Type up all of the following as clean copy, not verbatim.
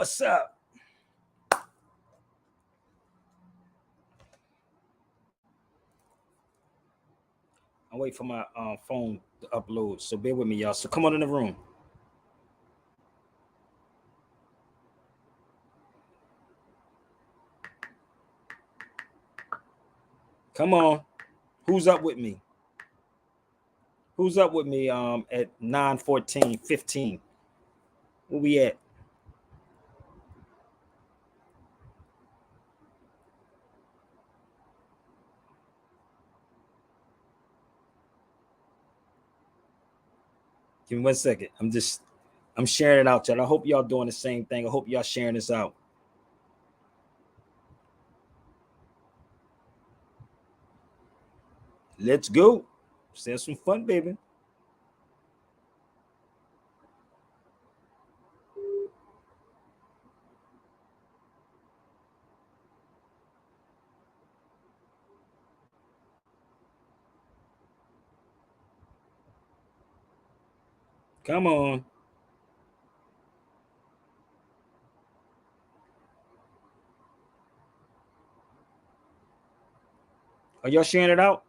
What's up? I'm waiting for my phone to upload, so bear with me, y'all. So come on in the room. Come on. Who's up with me? Who's up with me at 9:14:15? Where we at? Give me 1 second. I'm sharing it out, y'all. I hope y'all doing the same thing. I hope y'all sharing this out. Let's go. Let's have some fun, baby. Come on. Are y'all sharing it out?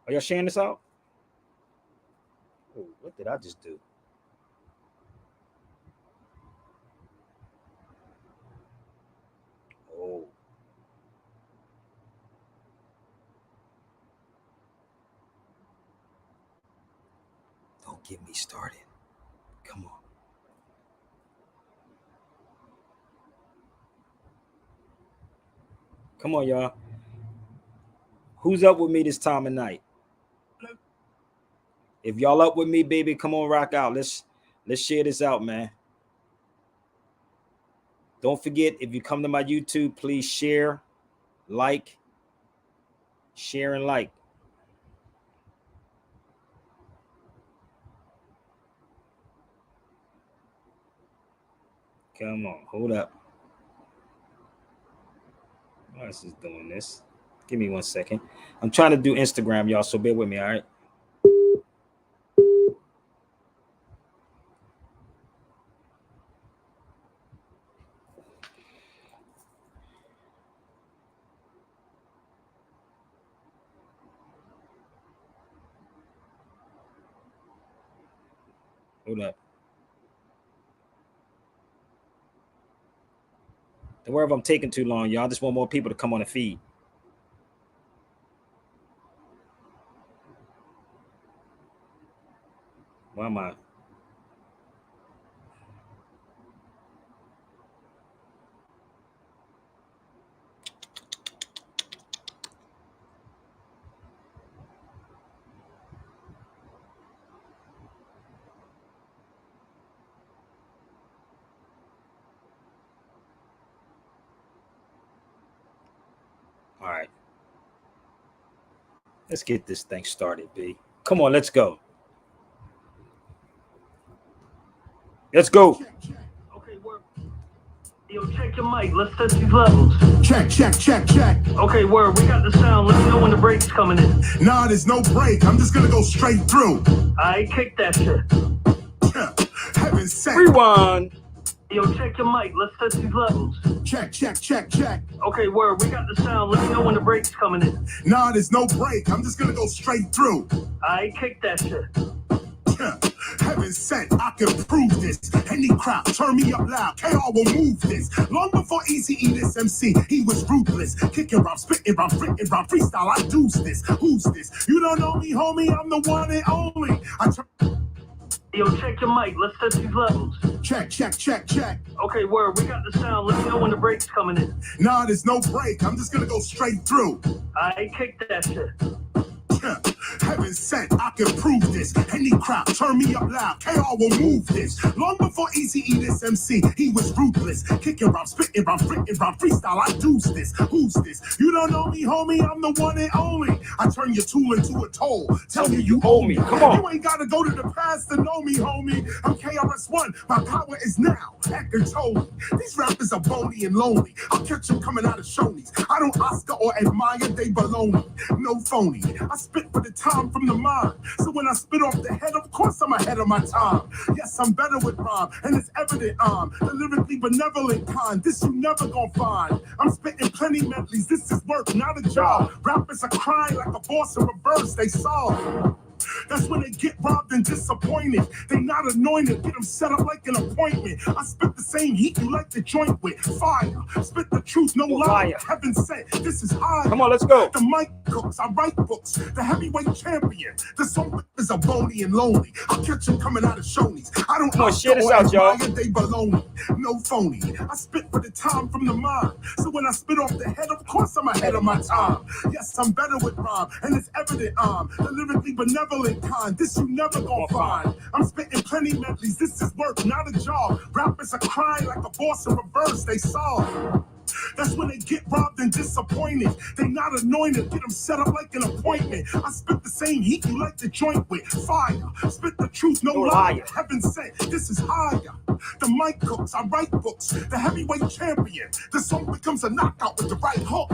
Are y'all sharing this out? Oh, what did I just do? Oh. Don't get me started. Come on. Come on, y'all. Who's up with me this time of night? If y'all up with me, baby, come on, rock out. Let's share this out, man. Don't forget, if you come to my YouTube, please share, like, share and like. Come on, hold up. Why is this doing this? Give me 1 second. I'm trying to do Instagram, y'all, so bear with me, all right? Hold up. Don't worry if I'm taking too long, y'all. I just want more people to come on the feed. Why am I? All right. Let's get this thing started, B. Come on, let's go. Let's go. Okay, work. Yo, check your mic. Let's test these levels. Check. Okay, word. We got the sound. Let me know when the break's coming in. Nah, there's no break. I'm just gonna go straight through. I kick that shit. Heaven sent. Rewind. Yo, check your mic. Let's test these levels. Check. Okay, word. We got the sound. Let me know when the break's coming in. Nah, there's no break. I'm just gonna go straight through. I kick that shit. Heaven sent, I can prove this. Any crowd, turn me up loud. KR will move this. Long before Eazy-E, this MC, he was ruthless. Kicking rhyme, spitting rhyme, freaking rhyme, freestyle. I do this. Who's this? You don't know me, homie. I'm the one and only. Yo, check your mic. Let's test these levels. Check. Okay, word. We got the sound. Let me know when the break's coming in. Nah, there's no break. I'm just gonna go straight through. I kick that shit. Heaven sent, I can prove this. Any crowd, turn me up loud. KR will move this. Long before Eazy-E, this MC, he was ruthless. Kicking rhyme, spitting rhyme, freaking rhyme, freestyle. I do this. Who's this? You don't know me, homie. I'm the one and only. I turn your tool into a toll. Tell you you owe me. Come on. You ain't gotta go to the past to know me, homie. I'm KRS-One. My power is now. Eckhart told me. These rappers are bony and lonely. I'll catch them coming out of Shoney's. I don't Oscar or admire, they baloney. No phony. I spit for the time from the mind. So when I spit off the head, of course I'm ahead of my time. Yes, I'm better with rhyme, and it's evident I'm the lyrically benevolent kind. This you never gonna find. I'm spitting plenty medleys. This is work, not a job. Rappers are crying like a boss in reverse. They solve. That's when they get robbed and disappointed. They not anointed, get them set up like an appointment. I spit the same heat you like to joint with. Fire, spit the truth, no lie. Heaven sent, this is high. Come on, let's go. The mic cooks, I write books. The heavyweight champion. The song is a bony and lonely. I'll catch him coming out of Shoney's. I don't know share this out, y'all. They baloney, no phony. I spit for the time from the mind. So when I spit off the head, of course I'm ahead of my time. Yes, I'm better with rhyme, and it's evident I'm the lyrically benevolent kind. This you never gonna find. I'm spitting plenty medleys. This is work, not a job. Rappers are crying like a boss in reverse. They solve. That's when they get robbed and disappointed. They not anointed, get them set up like an appointment. I spit the same heat you like to joint with. Fire, spit the truth, no lie. Heaven sent, this is higher. The mic cooks, I write books. The heavyweight champion. The song becomes a knockout with the right hook.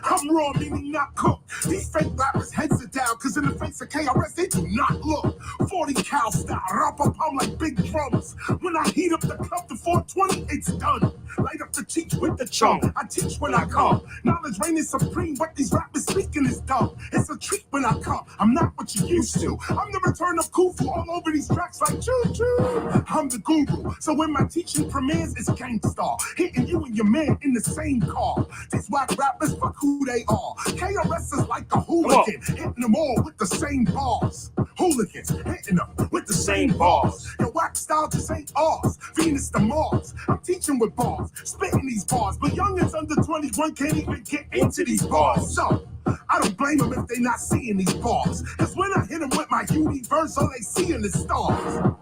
I'm raw, meaning not cooked. These fake rappers' heads are down, cause in the face of KRS, they do not look. 40 cal style, rap-a-pum like big drums. When I heat up the cup to 420, it's done. Light up the cheeks with the chum. I teach when I come. Knowledge reigning supreme. What these rappers speaking is dumb. It's a treat when I come. I'm not what you used to. I'm the return of Khufu all over these tracks like choo-choo. I'm the guru. So when my teaching premieres, it's gangsta. Hitting you and your man in the same car. These whack rappers, fuck who they are. KRS is like a hooligan. Hitting them all with the same bars. Hooligans hitting them with the same bars. Your whack style just ain't ours. Venus to Mars. I'm teaching with bars. Spitting these bars. But youngins under 21 can't even get into these bars. So I don't blame them if they not seeing these bars. Cause when I hit them with my universe, all they seeing is stars.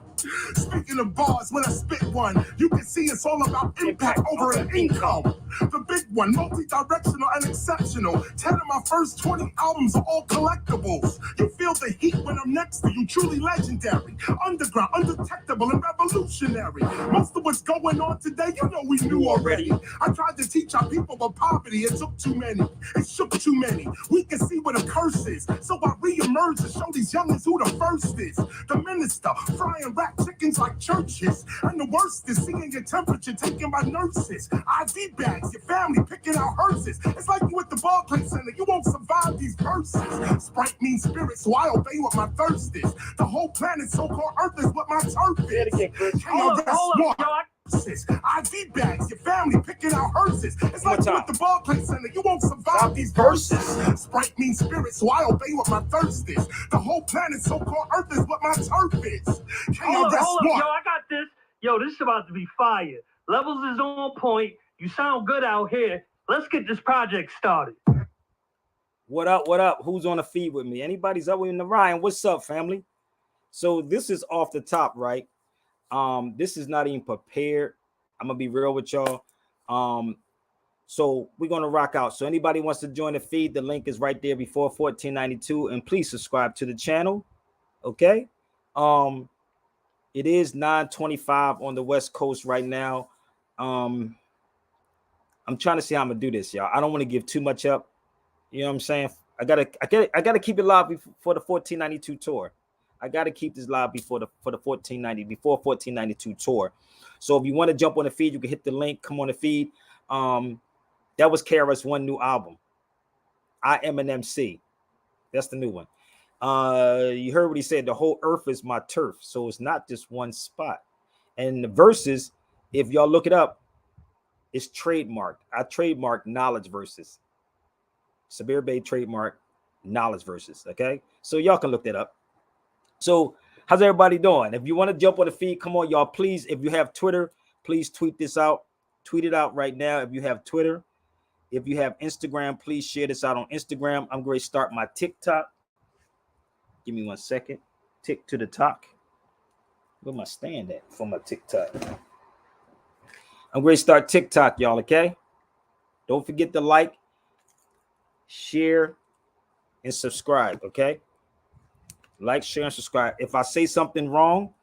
Speaking of bars, when I spit one, you can see it's all about impact over an income. The big one, multi-directional and exceptional. 10 of my first 20 albums are all collectibles. You feel the heat when I'm next to you, truly legendary. Underground, undetectable, and revolutionary. Most of what's going on today, you know we knew already. I tried to teach our people about poverty, it took too many. It shook too many. We can see what a curse is. So I re-emerge to show these youngins who the first is. The minister, frying rap chickens like churches. And the worst is seeing your temperature taken by nurses. IV bags, your family picking out hearses. It's like you at the Barclays Center, you won't survive these verses. Sprite means spirit, so I obey what my thirst is. The whole planet, so-called Earth, is what my turf is. Hold up, IV bags, your family picking out hearses. It's like you at the Barclays Center, you won't survive these verses. Sprite means spirit, so I obey what my thirst is. The whole planet, so-called Earth, is what my turf is. Hold up, yo, I got this. Yo, this is about to be fire. Levels is on point. You sound good out here. Let's get this project started. What up? What up? Who's on the feed with me? Anybody's up in the Ryan? What's up, family? So this is off the top, right? This is not even prepared. I'm gonna be real with y'all. So we're gonna rock out. So anybody wants to join the feed, the link is right there before 1492, and please subscribe to the channel. Okay. It is 9:25 on the West Coast right now. I'm trying to see how I'm gonna do this, y'all. I don't want to give too much up. You know what I'm saying? I gotta keep it live before the 1492 tour. I gotta keep this live before the 1492 tour. So if you want to jump on the feed, you can hit the link. Come on the feed. That was KRS-One new album. I Am an MC. That's the new one. You heard what he said. The whole earth is my turf. So it's not just one spot. And the verses, if y'all look it up, it's trademarked. I trademarked knowledge verses. Sabir Bay trademark knowledge verses. Okay. So y'all can look that up. So how's everybody doing? If you want to jump on the feed, come on, y'all. Please, if you have Twitter, please tweet this out. Tweet it out right now. If you have Twitter, if you have Instagram, please share this out on Instagram. I'm going to start my TikTok. Give me 1 second. Tick to the talk. Where my stand at for my TikTok? I'm going to start TikTok, y'all, okay? Don't forget to like, share, and subscribe, okay? Like, share, and subscribe. If I say something wrong,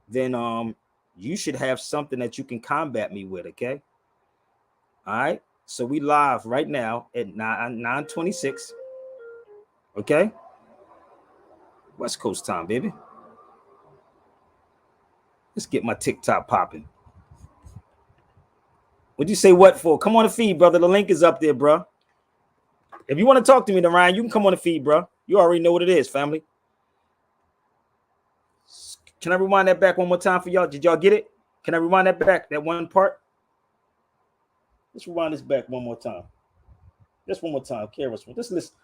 then you should have something that you can combat me with, okay? All right? So we live right now at 9:26, okay? West Coast time, baby. Let's get my TikTok popping. What'd you say what for? Come on the feed, brother. The link is up there, bro. If you want to talk to me, then Ryan, you can come on the feed, bro. You already know what it is, family. Can I rewind that back one more time for y'all? Did y'all get it? Can I rewind that back, that one part? Let's rewind this back one more time. Just one more time. Just listen.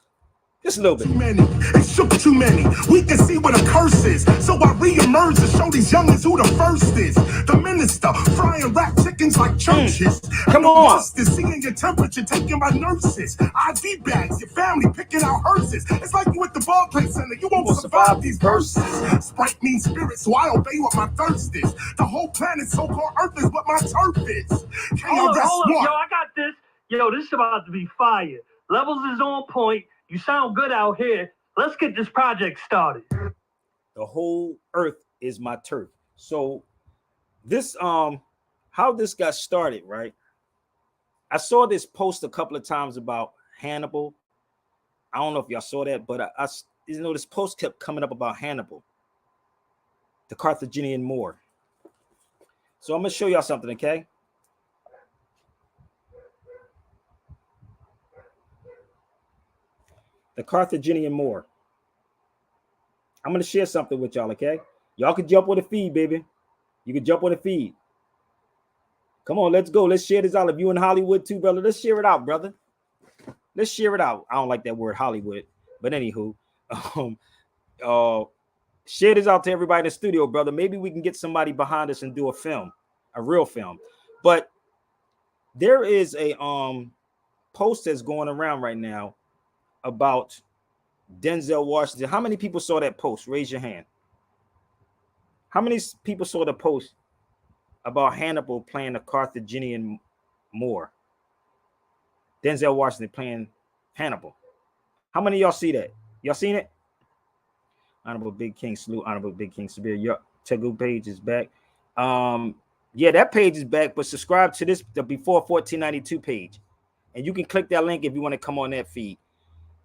Just a little bit. Too many, it shook too many. We can see what a curse is. So I re-emerge to show these youngins who the first is. The minister frying rat chickens like churches. Come on. Seeing your temperature taken by nurses. IV bags, your family picking out hearses. It's like you at the ball play center. You won't survive these verses. Sprite means spirit, so I obey what my thirst is. The whole planet, so-called Earth, is what my turf is. Hold up, yo, I got this. Yo, this is about to be fire. Levels is on point. You sound good out here. Let's get this project started. The whole earth is my turf. So this how this got started, right? I saw this post a couple of times about Hannibal. I don't know if y'all saw that, but I this post kept coming up about Hannibal, the Carthaginian Moor. So I'm gonna show y'all something, okay? The Carthaginian Moor. I'm going to share something with y'all, okay? Y'all can jump on the feed, baby. You can jump on the feed. Come on, let's go. Let's share this out. If you in Hollywood too, brother, let's share it out, brother. Let's share it out. I don't like that word Hollywood, but anywho, share this out to everybody in the studio, brother. Maybe we can get somebody behind us and do a film, a real film. But there is a post that's going around right now about Denzel Washington. How many people saw that post? Raise your hand. How many people saw the post about Hannibal playing the Carthaginian Moor? Denzel Washington playing Hannibal. How many of y'all see that? Y'all seen it? Honorable Big King, salute. Honorable Big King Sabir. Your Tegu page is back. Yeah, that page is back, but subscribe to this, the Before 1492 page. And you can click that link if you want to come on that feed.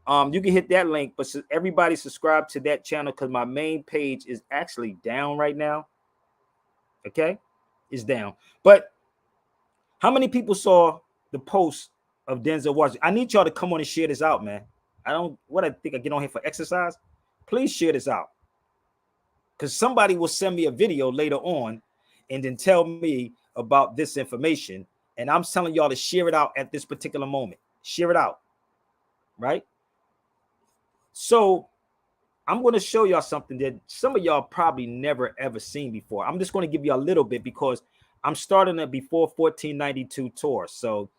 You can hit that link, but everybody subscribe to that channel because my main page is actually down right now. Okay, it's down. But how many people saw the post of Denzel Washington? I need y'all to come on and share this out, man. I think I get on here for exercise. Please share this out because somebody will send me a video later on and then tell me about this information. And I'm telling y'all to share it out at this particular moment. Share it out, right? So I'm going to show y'all something that some of y'all probably never ever seen before. I'm just going to give you a little bit because I'm starting a Before 1492 tour. So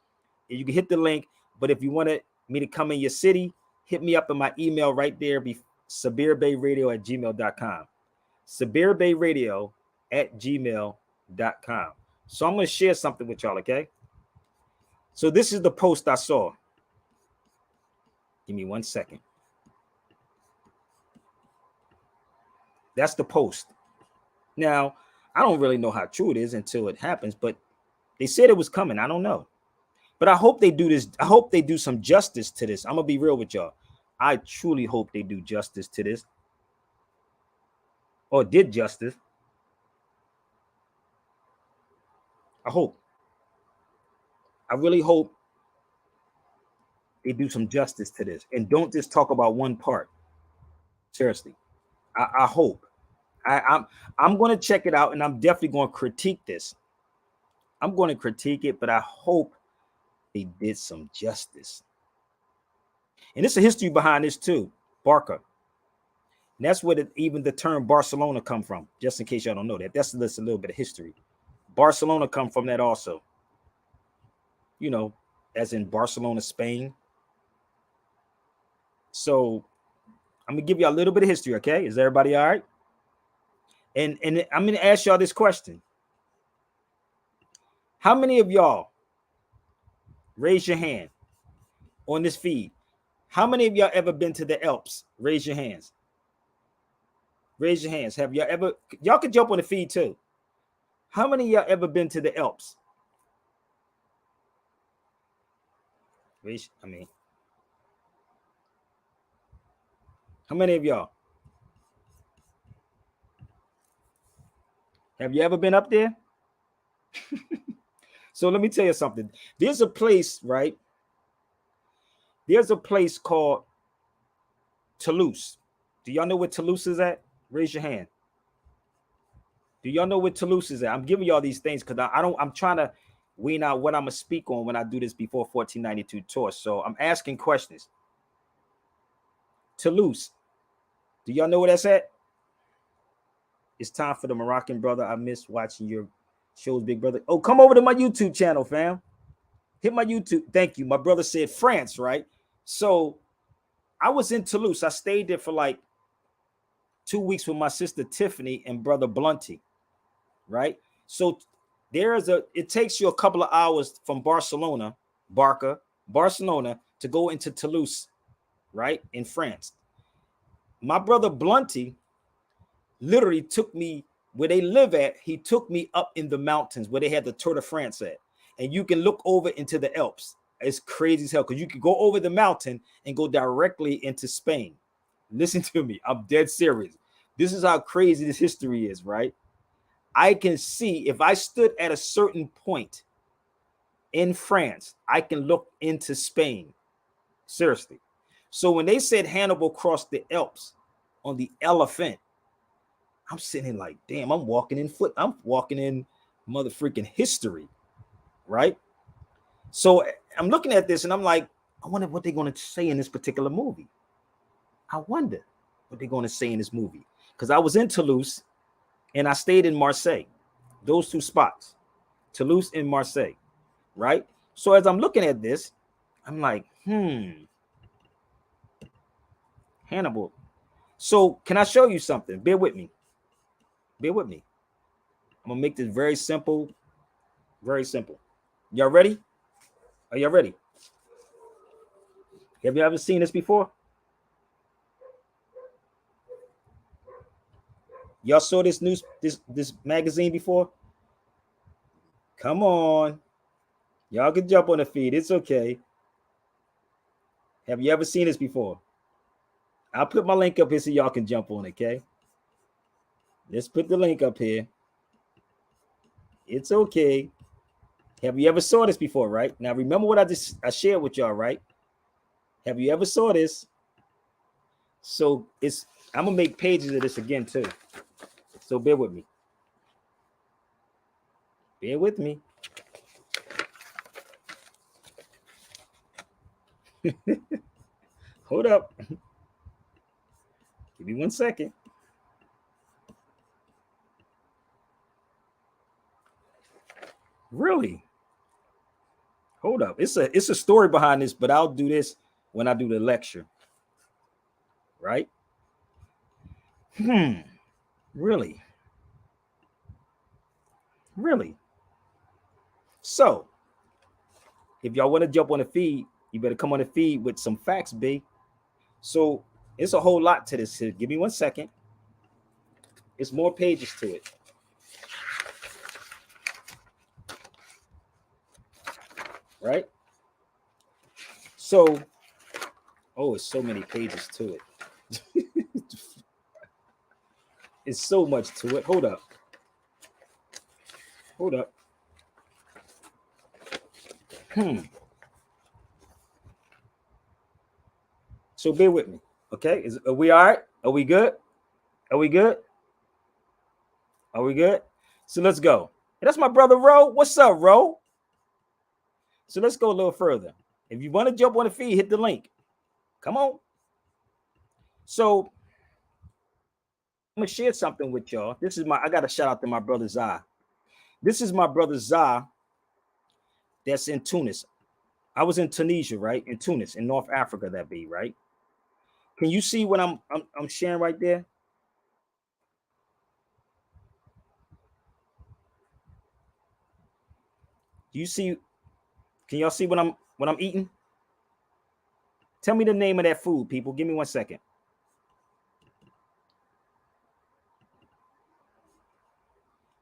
you can hit the link, but if you want me to come in your city, hit me up in my email right there, sabirbayradio@gmail.com. sabirbayradio@gmail.com. So I'm going to share something with y'all, okay? So this is the post I saw. Give me 1 second. That's the post. Now, I don't really know how true it is until it happens, but they said it was coming. I don't know. But I hope they do this. I hope they do some justice to this. I'm going to be real with y'all. I truly hope they do justice to this. Or did justice. I hope. I really hope they do some justice to this. And don't just talk about one part. Seriously. I hope. I'm going to check it out, and I'm definitely going to critique this. I'm going to critique it, but I hope they did some justice. And there's a history behind this too, Barca. And that's where even the term Barcelona come from, just in case y'all don't know that. That's just a little bit of history. Barcelona come from that also. You know, as in Barcelona, Spain. So I'm going to give you a little bit of history, okay? Is everybody all right? And I'm going to ask y'all this question. How many of y'all, raise your hand on this feed, how many of y'all ever been to the Alps? Raise your hands. Raise your hands. Have y'all ever, y'all can jump on the feed too. How many of y'all ever been to the Alps? How many of y'all? Have you ever been up there? So let me tell you something. There's a place, right? There's a place called Toulouse. Do y'all know where Toulouse is at? Raise your hand. Do y'all know where Toulouse is at? I'm giving y'all these things because I'm trying to wean out what I'm gonna speak on when I do this before 1492 tour. So I'm asking questions. Toulouse. Do y'all know where that's at? It's time for the Moroccan brother. I miss watching your shows, big brother. Oh, come over to my YouTube channel, fam. Hit my YouTube. Thank you. My brother said France, right? So I was in Toulouse. I stayed there for like 2 weeks with my sister Tiffany and brother Blunty, right? So it takes you a couple of hours from Barcelona to go into Toulouse, right? In France. My brother Blunty literally took me where they live at. He took me up in the mountains where they had the Tour de France at. And you can look over into the Alps. It's crazy as hell because you can go over the mountain and go directly into Spain. Listen to me. I'm dead serious. This is how crazy this history is, right? I can see if I stood at a certain point in France, I can look into Spain. Seriously. So when they said Hannibal crossed the Alps on the elephant, I'm sitting like, damn, I'm walking in mother freaking history, right? So I'm looking at this and I'm like, I wonder what they're going to say in this particular movie. I wonder what they're going to say in this movie. Because I was in Toulouse and I stayed in Marseille. Those two spots, Toulouse and Marseille, right? So as I'm looking at this, I'm like, Hannibal. So can I show you something? Bear with me. Bear with me. I'm going to make this very simple. Very simple. Y'all ready? Are y'all ready? Have you ever seen this before? Y'all saw this magazine before? Come on. Y'all can jump on the feed. It's okay. Have you ever seen this before? I'll put my link up here so y'all can jump on it, okay? Let's put the link up here. It's okay. Have you ever saw this before, right? Now, remember what I shared with y'all, right? Have you ever saw this? So I'm going to make pages of this again, too. So bear with me. Bear with me. Hold up. Give me 1 second. Really? Hold up. It's a story behind this, but I'll do this when I do the lecture. Right? Really? Really? So, if y'all want to jump on the feed, you better come on the feed with some facts, B. So, it's a whole lot to this here. Give me 1 second. It's more pages to it. Right? So, it's so many pages to it. It's so much to it. Hold up. So bear with me. Okay. Are we all right? Are we good? So let's go. And that's my brother Ro. What's up, Ro? So let's go a little further. If you want to jump on the feed, hit the link. Come on. So I'm gonna share something with y'all. I got to shout out to my brother Zah. This is my brother Zah that's in Tunis. I was in Tunisia, right? In Tunis, in North Africa, that be, right? Can you see what I'm sharing right there? Do you see? Can y'all see what I'm eating? Tell me the name of that food, people. Give me 1 second.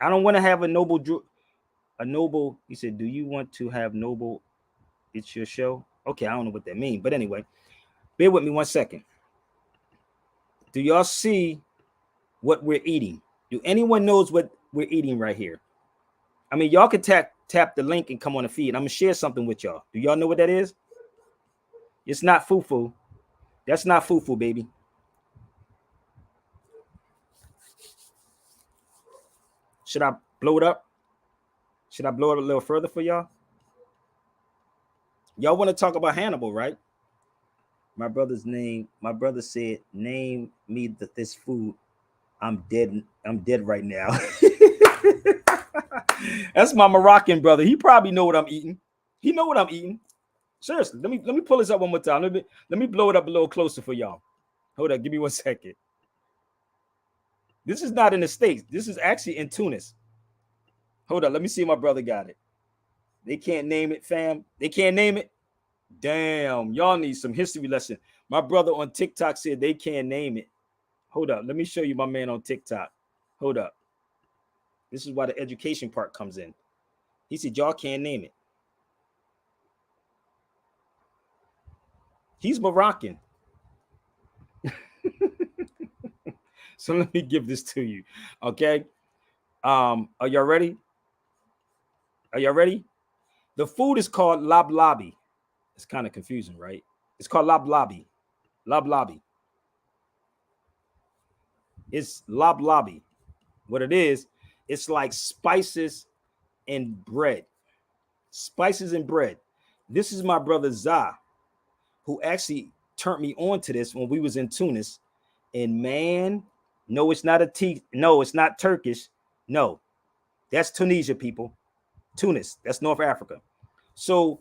I don't want to have a noble. He said, "Do you want to have noble? It's your show." Okay, I don't know what that means, but anyway, bear with me 1 second. Do y'all see what we're eating? Do anyone knows what we're eating right here. I mean, y'all can tap the link and come on the feed. I'm gonna share something with y'all. Do y'all know what that is? It's not fufu. That's not fufu, baby. Should I blow it up? Should I blow it a little further for y'all? Y'all want to talk about Hannibal, right? My brother said, name me this food. I'm dead right now. That's my Moroccan brother. He probably know what I'm eating. He know what I'm eating. Seriously, let me pull this up one more time. Let me blow it up a little closer for y'all. Hold up, give me 1 second. This is not in the States. This is actually in Tunis. Hold up, let me see if my brother got it. They can't name it, fam. They can't name it. Damn, y'all need some history lesson. My brother on TikTok said they can't name it. Hold up, let me show you my man on TikTok. Hold up. This is why the education part comes in. He said y'all can't name it. He's Moroccan. So let me give this to you. Okay. Are y'all ready? Are y'all ready? The food is called lablabi. It's kind of confusing, right? It's called lablabi. Lablabi. It's lablabi. What it is, it's like spices and bread. Spices and bread. This is my brother Za, who actually turned me on to this when we was in Tunis. And man, no, it's not it's not Turkish. No, that's Tunisia, people. Tunis, that's North Africa. So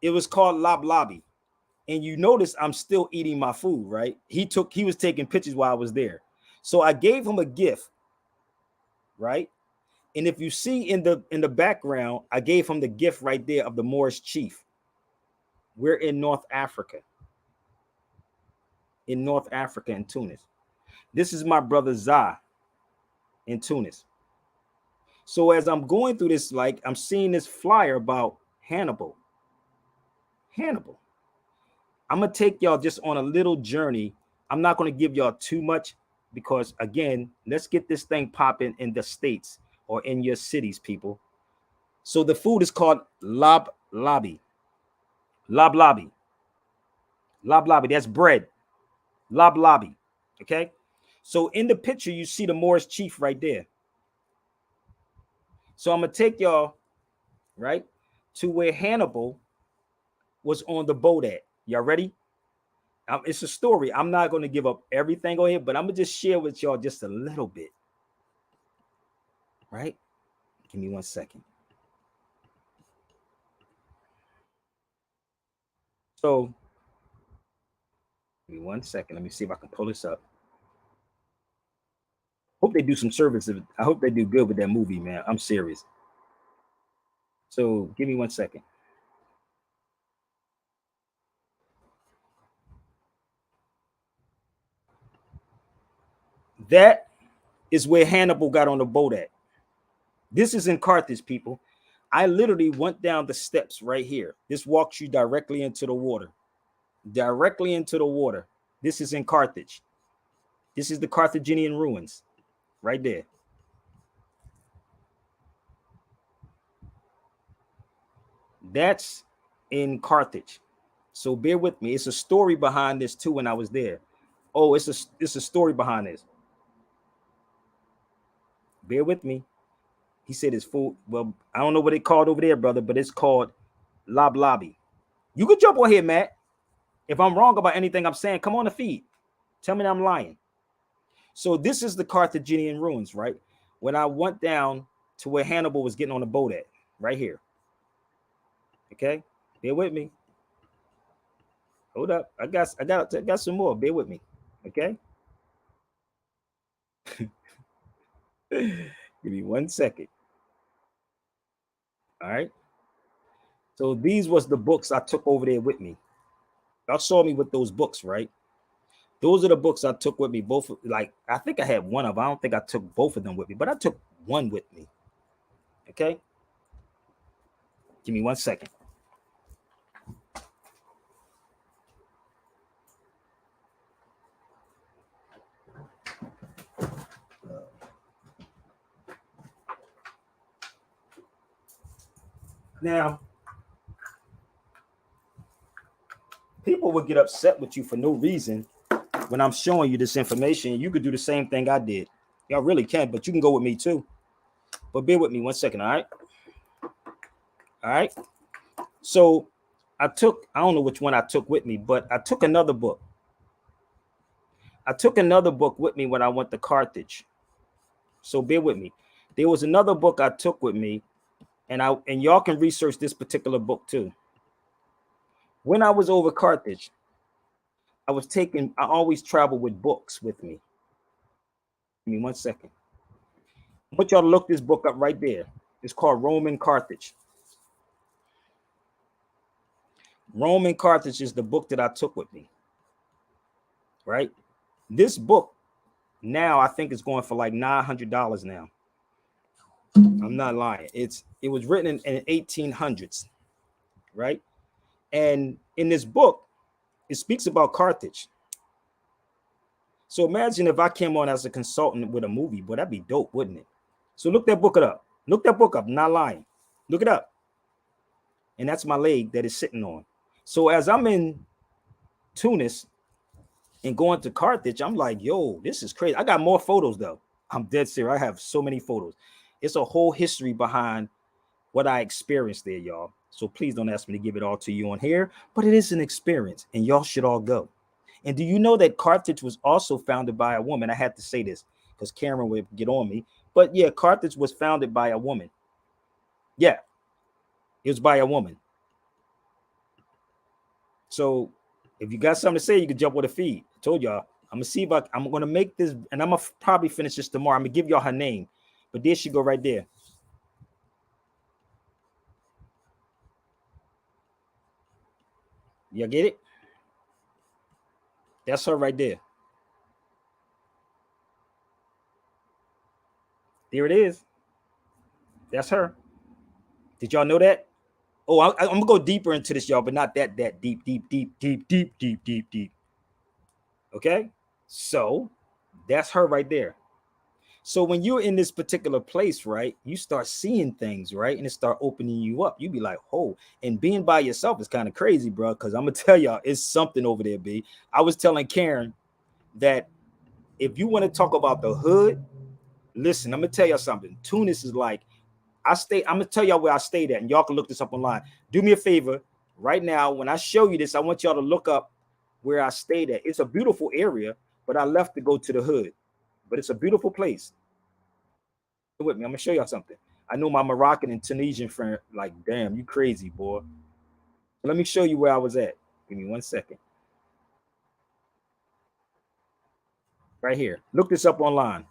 it was called lablabi. And you notice I'm still eating my food, right? He was taking pictures while I was there. So I gave him a gift, right? And if you see in the background, I gave him the gift right there of the Moorish chief. We're in North Africa. In North Africa, in Tunis. This is my brother Za in Tunis. So as I'm going through this, like I'm seeing this flyer about Hannibal. Hannibal. I'm gonna take y'all just on a little journey. I'm not gonna give y'all too much because again, let's get this thing popping in the States or in your cities, people. So the food is called lablabi. Lablabi. Lablabi. That's bread. Lablabi. Okay. So in the picture, you see the Moorish chief right there. So I'm gonna take y'all right to where Hannibal was on the boat at. Y'all ready? It's a story. I'm not going to give up everything on here, but I'm going to just share with y'all just a little bit. Right? Give me 1 second. So, give me 1 second. Let me see if I can pull this up. Hope they do some service. I hope they do good with that movie, man. I'm serious. So, give me 1 second. That is where Hannibal got on the boat at. This is in Carthage, people. I literally went down the steps right here. This walks you directly into the water. Directly into the water. This is in Carthage. This is the Carthaginian ruins right there. That's in Carthage. So bear with me. It's a story behind this too when I was there. Oh, it's a story behind this. Bear with me. He said it's food. Well, I don't know what it called over there, brother, but it's called lablabi. You could jump on here, Matt. If I'm wrong about anything I'm saying, come on the feed. Tell me I'm lying. So this is the Carthaginian ruins, right? When I went down to where Hannibal was getting on the boat at, right here. Okay, bear with me. Hold up, I got some more. Bear with me. Okay. Give me 1 second. All right. So these was the books I took over there with me. Y'all saw me with those books, right? Those are the books I took with me. Both, like I think I had one of them. I don't think I took both of them with me, but I took one with me. Okay. Give me 1 second. Now, people would get upset with you for no reason when I'm showing you this information. You could do the same thing I did. Y'all really can, but you can go with me too. But bear with me 1 second, all right? All right. So I don't know which one I took with me, but I took another book. I took another book with me when I went to Carthage. So bear with me. There was another book I took with me, and y'all can research this particular book too. When I was over Carthage, I always travel with books with me. Give me 1 second. I want y'all to look this book up right there. It's called Roman Carthage. Roman Carthage is the book that I took with me. Right? This book now I think it's going for like $900 now. I'm not lying. It was written in 1800s, right? And in this book, it speaks about Carthage. So imagine if I came on as a consultant with a movie, but that'd be dope, wouldn't it? So look that book up. Look that book up. I'm not lying. Look it up. And that's my leg that is sitting on. So as I'm in Tunis and going to Carthage, I'm like, yo, this is crazy. I got more photos though. I'm dead serious. I have so many photos. It's a whole history behind what I experienced there, y'all. So please don't ask me to give it all to you on here, but it is an experience and y'all should all go. And do you know that Carthage was also founded by a woman? I had to say this because Cameron would get on me. But yeah, Carthage was founded by a woman. Yeah, it was by a woman. So if you got something to say, you can jump with a feed. I told y'all, I'm going to make this, and I'm going to probably finish this tomorrow. I'm going to give y'all her name. But there she go right there. Y'all get it? That's her right there. There it is. That's her. Did y'all know that? Oh, I'm gonna go deeper into this, y'all, but not that deep. Okay, so that's her right there. So when you're in this particular place, right, you start seeing things, right, and it start opening you up. You be like, oh, and being by yourself is kind of crazy, bro. Because I'm gonna tell y'all, it's something over there, B. I was telling Karen that if you want to talk about the hood, listen, I'm gonna tell y'all something. Tunis is like, I'm gonna tell y'all where I stayed at, and y'all can look this up online. Do me a favor right now. When I show you this, I want y'all to look up where I stayed at. It's a beautiful area, but I left to go to the hood. But it's a beautiful place. With me, I'm gonna show y'all something. I know my Moroccan and Tunisian friend, like, damn, you crazy, boy. Let me show you where I was at. Give me 1 second. Right here. Look this up online.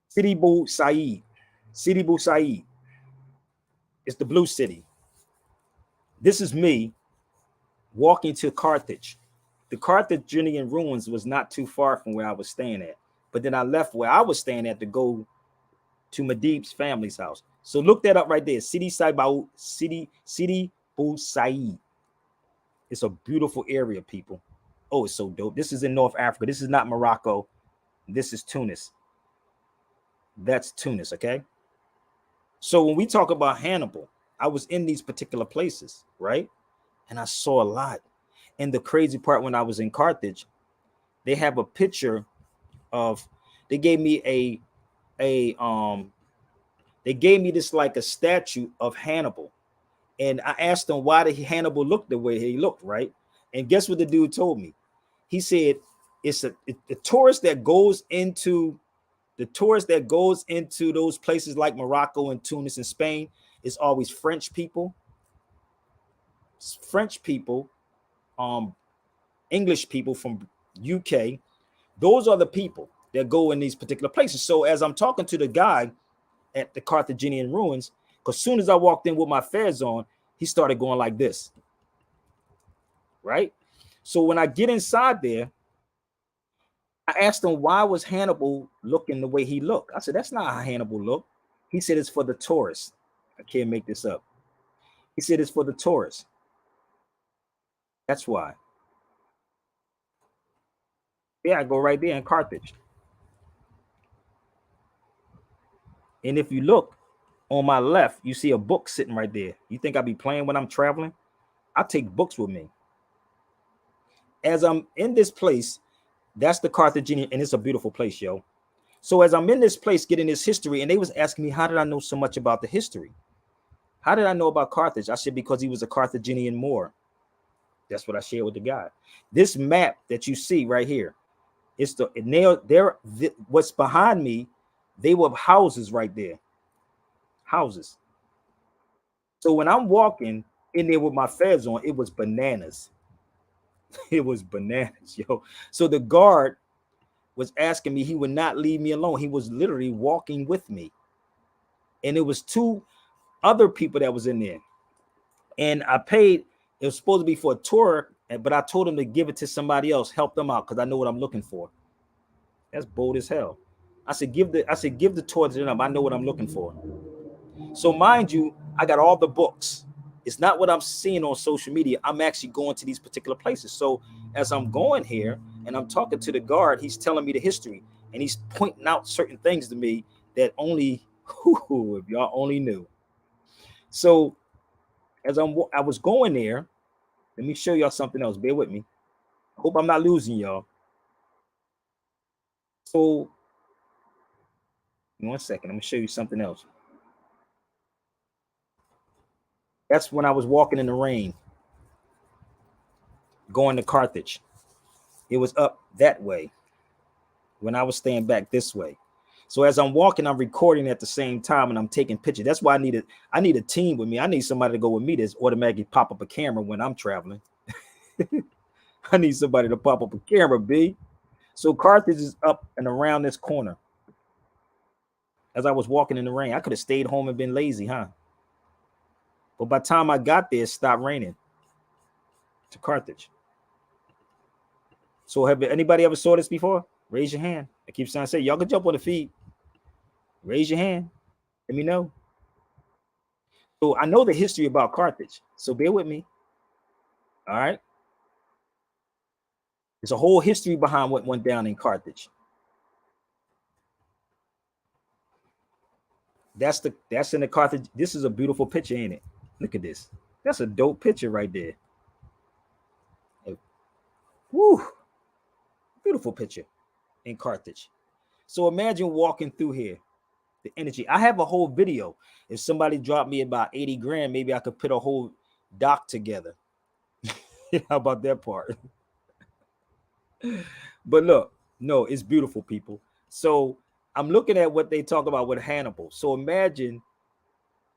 Sidi Bou Said. Sidi Bou Said. It's the blue city. This is me walking to Carthage. The Carthaginian ruins was not too far from where I was staying at. But then I left where I was staying at to go to Madib's family's house. So look that up right there. Sidi Bou Said. It's a beautiful area, people. Oh, it's so dope. This is in North Africa. This is not Morocco. This is Tunis. That's Tunis, okay? So when we talk about Hannibal, I was in these particular places, right? And I saw a lot. And the crazy part, when I was in Carthage, they have a picture of, they gave me they gave me this like a statue of Hannibal. And I asked them why did Hannibal look the way he looked, right? And guess what the dude told me? He said the tourist that goes into those places like Morocco and Tunis and Spain is always French people, English people from UK. Those are the people that go in these particular places. So as I'm talking to the guy at the Carthaginian ruins, because as soon as I walked in with my fez on, he started going like this, right? So when I get inside there, I asked him why was Hannibal looking the way he looked. I said, that's not how Hannibal looked. He said, it's for the tourists. I can't make this up. He said, it's for the tourists. That's why. Yeah, I go right there in Carthage. And if you look, On my left, you see a book sitting right there. You think I'll be playing when I'm traveling? I take books with me. As I'm in this place, that's the Carthaginian, and it's a beautiful place, yo. So as I'm in this place getting this history, and they was asking me, how did I know so much about the history? How did I know about Carthage? I said, because he was a Carthaginian Moor. That's what I shared with the guy. This map that you see right here, it's the what's behind me, they were houses right there. Houses. So when I'm walking in there with my fez on, it was bananas. It was bananas, yo. So the guard was asking me, he would not leave me alone. He was literally walking with me. And it was 2 other people that was in there. And I paid, it was supposed to be for a tour, but I told him to give it to somebody else, help them out, because I know what I'm looking for. That's bold as hell. I said, give the tour to them. I know what I'm looking for. So mind you, I got all the books. It's not what I'm seeing on social media. I'm actually going to these particular places. So as I'm going here and I'm talking to the guard, he's telling me the history and he's pointing out certain things to me that only, if y'all only knew. So as I was going there, let me show y'all something else. Bear with me. I hope I'm not losing y'all. So, 1 second. I'm gonna show you something else. That's when I was walking in the rain, going to Carthage. It was up that way when I was staying back this way. So as I'm walking, I'm recording at the same time and I'm taking pictures. That's why I need a team with me. I need somebody to go with me that's automatically pop up a camera when I'm traveling. I need somebody to pop up a camera, B. So Carthage is up and around this corner. As I was walking in the rain, I could have stayed home and been lazy, huh? But by the time I got there, it stopped raining to Carthage. So have anybody ever saw this before? Raise your hand. I keep trying to say, y'all can jump on the feed. Raise your hand. Let me know. So I know the history about Carthage. So bear with me. All right. There's a whole history behind what went down in Carthage. That's in the Carthage. This is a beautiful picture, ain't it? Look at this. That's a dope picture right there. Woo. Beautiful picture in Carthage. So imagine walking through here. The energy. I have a whole video. If somebody dropped me about 80 grand, maybe I could put a whole doc together. How about that part? But look, no, it's beautiful, people. So I'm looking at what they talk about with Hannibal. So imagine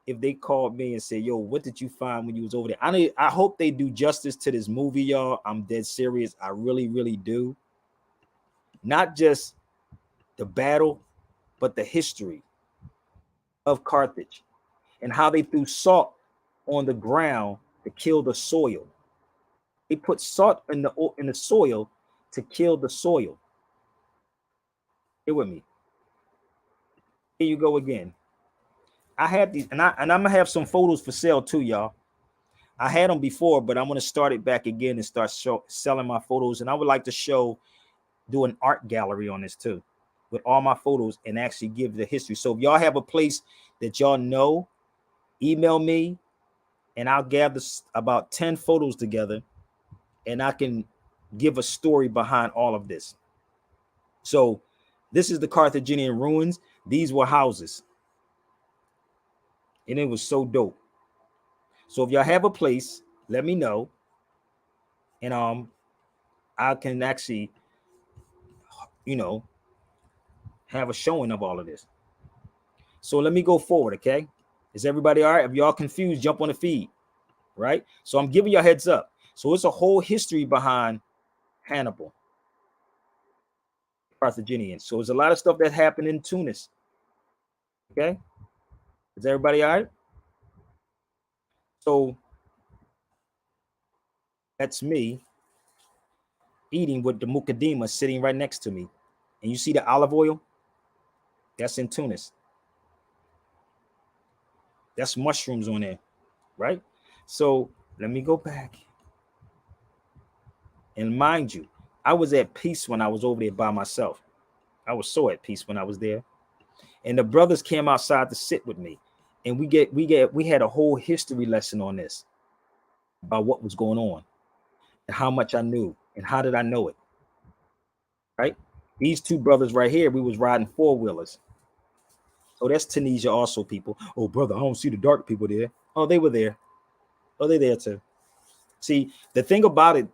if they called me and said, yo, what did you find when you was over there? I hope they do justice to this movie, y'all. I'm dead serious. I really, really do. Not just the battle, but the history of Carthage and how they threw salt on the ground to kill the soil. They put salt in the soil to kill the soil. Here with me. Here you go again. I had these, and I'm gonna have some photos for sale too, y'all. I had them before, but I'm gonna start it back again and start selling my photos. And I would like to do an art gallery on this too, with all my photos and actually give the history. So if y'all have a place that y'all know, email me, and I'll gather about 10 photos together, and I can give a story behind all of this. So this is the Carthaginian ruins. These were houses. And it was so dope. So if y'all have a place, let me know. And I can actually, have a showing of all of this. So let me go forward, okay? Is everybody all right? If y'all confused, jump on the feed, right? So I'm giving you a heads up. So it's a whole history behind Hannibal, Carthaginian. So there's a lot of stuff that happened in Tunis. Okay? Is everybody all right? So that's me eating with the muqaddimah sitting right next to me. And you see the olive oil? That's in Tunis. That's mushrooms on there, right? So let me go back. And mind you, I was at peace when I was over there by myself. I was so at peace when I was there. And the brothers came outside to sit with me. And we had a whole history lesson on this about what was going on and how much I knew and how did I know it. Right? These two brothers right here, we was riding four-wheelers. Oh, that's Tunisia also, people. Oh, brother, I don't see the dark people there. Oh, they were there. Oh, they there too. See, the thing about it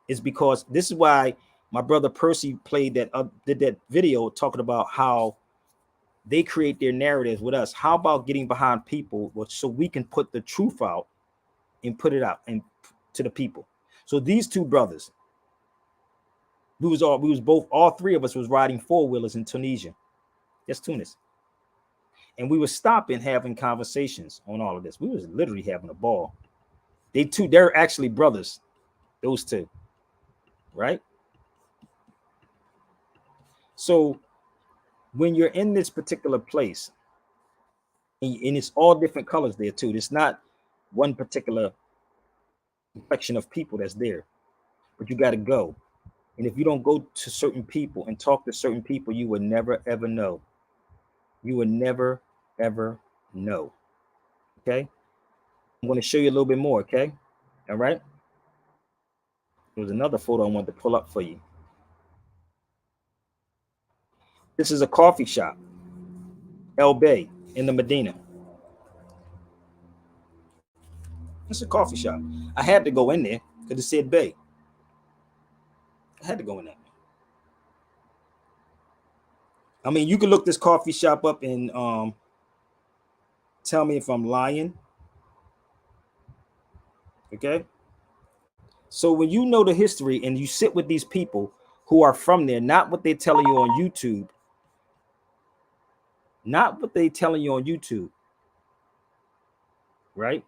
is because this is why my brother Percy played that did that video talking about how they create their narratives with us. How about getting behind people so we can put the truth out and put it out and to the people. So these two brothers, all three of us was riding four-wheelers in Tunisia. That's Tunis. And we were stopping, having conversations on all of this. We was literally having a ball. They're actually brothers, those two, right? So when you're in this particular place, and it's all different colors there too. It's not one particular complexion of people that's there, but you got to go. And if you don't go to certain people and talk to certain people, you will never ever know. You will never ever know. Okay, I'm going to show you a little bit more. Okay, all right. There's another photo I want to pull up for you. This is a coffee shop, El Bay in the Medina. It's a coffee shop. I had to go in there because it said Bay. I had to go in there. I mean, you can look this coffee shop up and tell me if I'm lying. Okay. So when you know the history and you sit with these people who are from there, not what they're telling you on YouTube, not what they're telling you on YouTube, right?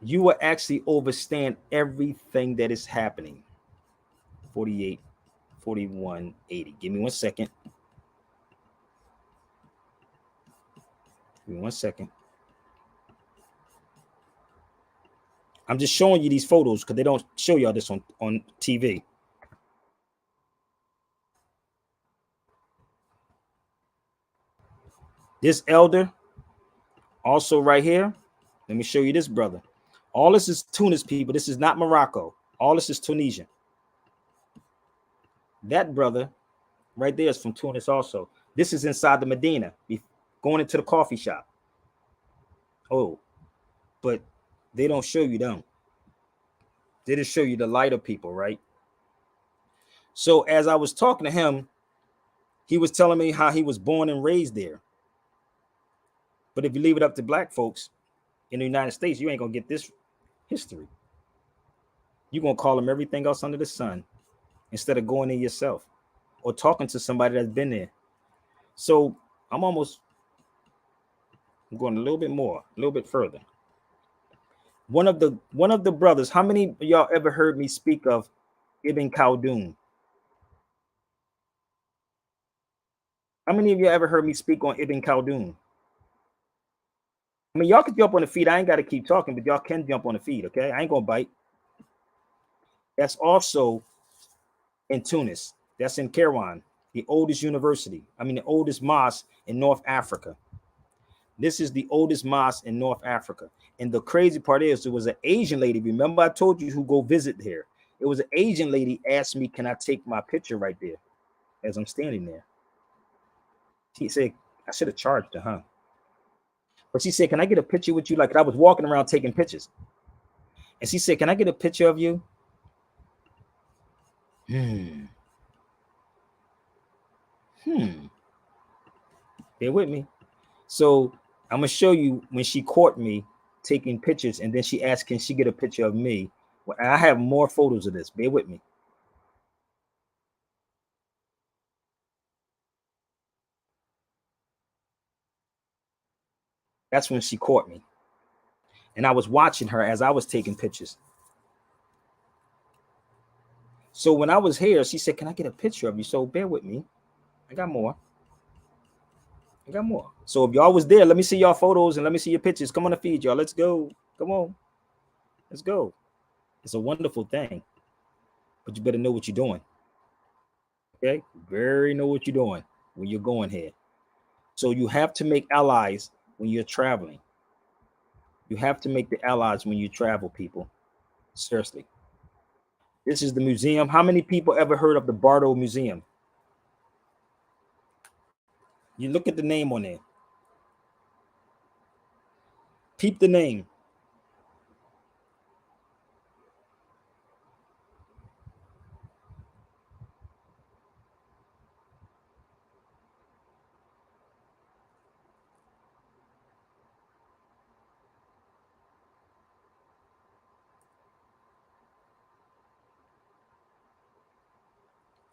You will actually understand everything that is happening. 48, 41, 80. Give me 1 second. Give me 1 second. I'm just showing you these photos because they don't show y'all this on TV. This elder, also right here. Let me show you this brother. All this is Tunis, people. This is not Morocco. All this is Tunisian. That brother right there is from Tunis also. This is inside the Medina, going into the coffee shop. Oh, but they don't show you them. They just show you the lighter people, right? So as I was talking to him, he was telling me how he was born and raised there. But if you leave it up to black folks in the United States, you ain't gonna get this history. You're gonna call them everything else under the sun instead of going in yourself or talking to somebody that's been there. So I'm going a little bit more, a little bit further. One of the brothers, how many of y'all ever heard me speak of Ibn Khaldun? How many of you ever heard me speak on Ibn Khaldun? I mean, y'all can jump on the feed. I ain't got to keep talking, but y'all can jump on the feed, okay? I ain't gonna bite. That's also in Tunis. That's in Kairouan, the oldest university. I mean, the oldest mosque in North Africa. This is the oldest mosque in North Africa. And the crazy part is there was an Asian lady. Remember I told you who go visit here. It was an Asian lady asked me, can I take my picture right there as I'm standing there? She said, I should have charged her, huh? But she said, can I get a picture with you? Like I was walking around taking pictures. And she said, can I get a picture of you? Bear with me. So I'm gonna show you when she caught me taking pictures, and then she asked, can she get a picture of me? Well, I have more photos of this. Bear with me. That's when she caught me. And I was watching her as I was taking pictures. So when I was here, she said, can I get a picture of you? So bear with me. I got more. So if y'all was there, let me see y'all photos and let me see your pictures. Come on the feed, y'all. Let's go. Come on. Let's go. It's a wonderful thing. But you better know what you're doing. Okay? Very know what you're doing when you're going here. So you have to make allies when you're traveling. You have to make the allies when you travel, people. Seriously. This is the museum. How many people ever heard of the Bardo Museum? You look at the name on there. Peep the name.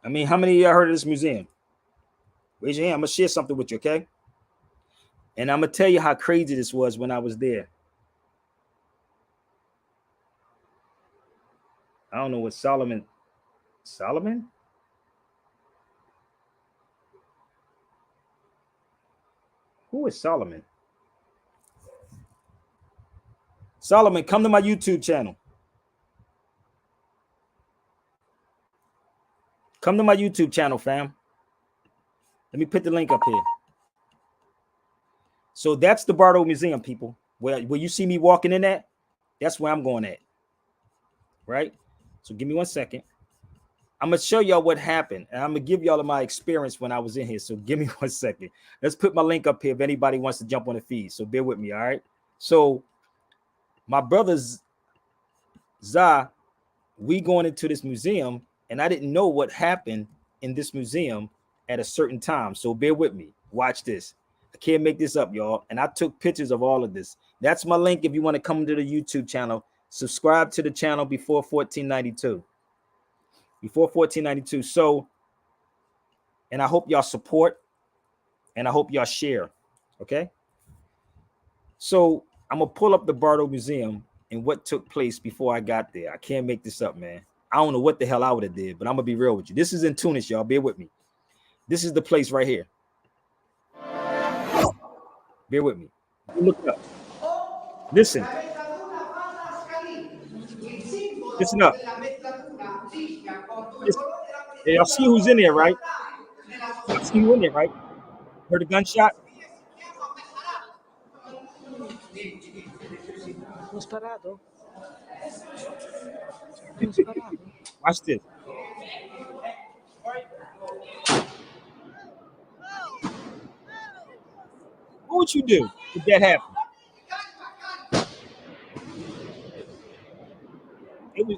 I mean, how many of y'all heard of this museum? Raise your hand. I'm going to share something with you, okay? And I'm going to tell you how crazy this was when I was there. I don't know what Solomon? Who is Solomon? Solomon, come to my YouTube channel. Come to my YouTube channel, fam. Let me put the link up here. So that's the Bardo Museum, people. Where you see me walking in at, that's where I'm going at. Right? So give me 1 second. I'm going to show y'all what happened. And I'm going to give y'all my experience when I was in here. So give me 1 second. Let's put my link up here if anybody wants to jump on the feed. So bear with me, all right? So my brother's Za, we going into this museum, and I didn't know what happened in this museum at a certain time. So bear with me. Watch this. I can't make this up, y'all. And I took pictures of all of this. That's my link if you want to come to the YouTube channel. Subscribe to the channel before 1492. Before 1492. So, and I hope y'all support, and I hope y'all share. Okay? So I'm going to pull up the Bardo Museum and what took place before I got there. I can't make this up, man. I don't know what the hell I would have did, but I'm going to be real with you. This is in Tunis, y'all. Bear with me. This is the place right here. Bear with me. Look it up. Listen. Listen up. Listen. Y'all see who's in there, right? Y'all see who in there, right? Heard a gunshot? Watch this. What would you do if that happened? It was.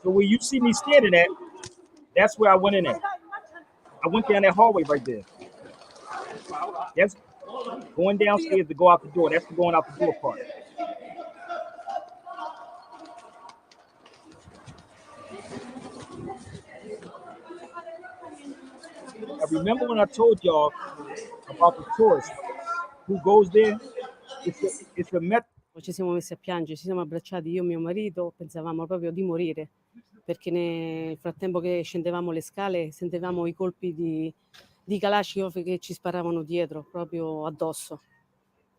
So where you see me standing at, that's where I went in at. I went down that hallway right there. That's going downstairs to go out the door. That's the going out the door part. I remember when I told y'all about the tourist who goes there. It's a method. Ci siamo messi a piangere, ci siamo abbracciati io e mio marito, pensavamo proprio di morire, perché nel frattempo che scendevamo le scale sentivamo i colpi di Kalashnikov che ci sparavano dietro, proprio addosso.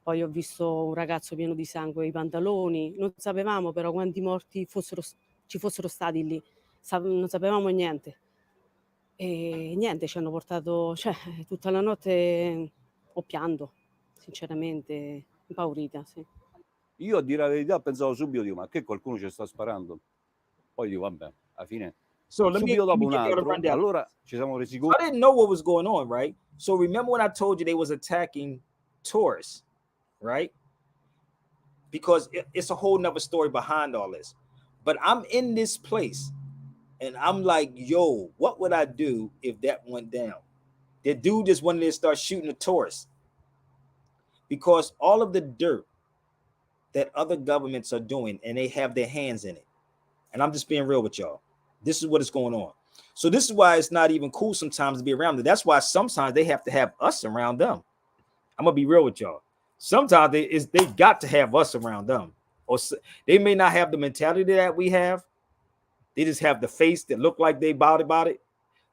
Poi ho visto un ragazzo pieno di sangue, i pantaloni, non sapevamo però quanti morti ci fossero stati lì, non sapevamo niente. E niente, ci hanno portato, cioè tutta la notte ho pianto, sinceramente, impaurita, sì. Io a dire la verità pensavo subito, dico, ma che qualcuno ci sta sparando? Poi dico, vabbè, alla fine subito dopo un altro, allora ci siamo resi conto. I didn't know what was going on, right? So remember when I told you they was attacking tourists, right? Because it's a whole nother story behind all this. But I'm in this place and I'm like, yo, what would I do if that went down? The dude just wanted to start shooting the tourists because all of the dirt that other governments are doing and they have their hands in it. And I'm just being real with y'all. This is what is going on. So this is why it's not even cool sometimes to be around them. That's why sometimes they have to have us around them. I'm gonna be real with y'all. Sometimes they got to have us around them, or they may not have the mentality that we have, They just have the face that look like they about it,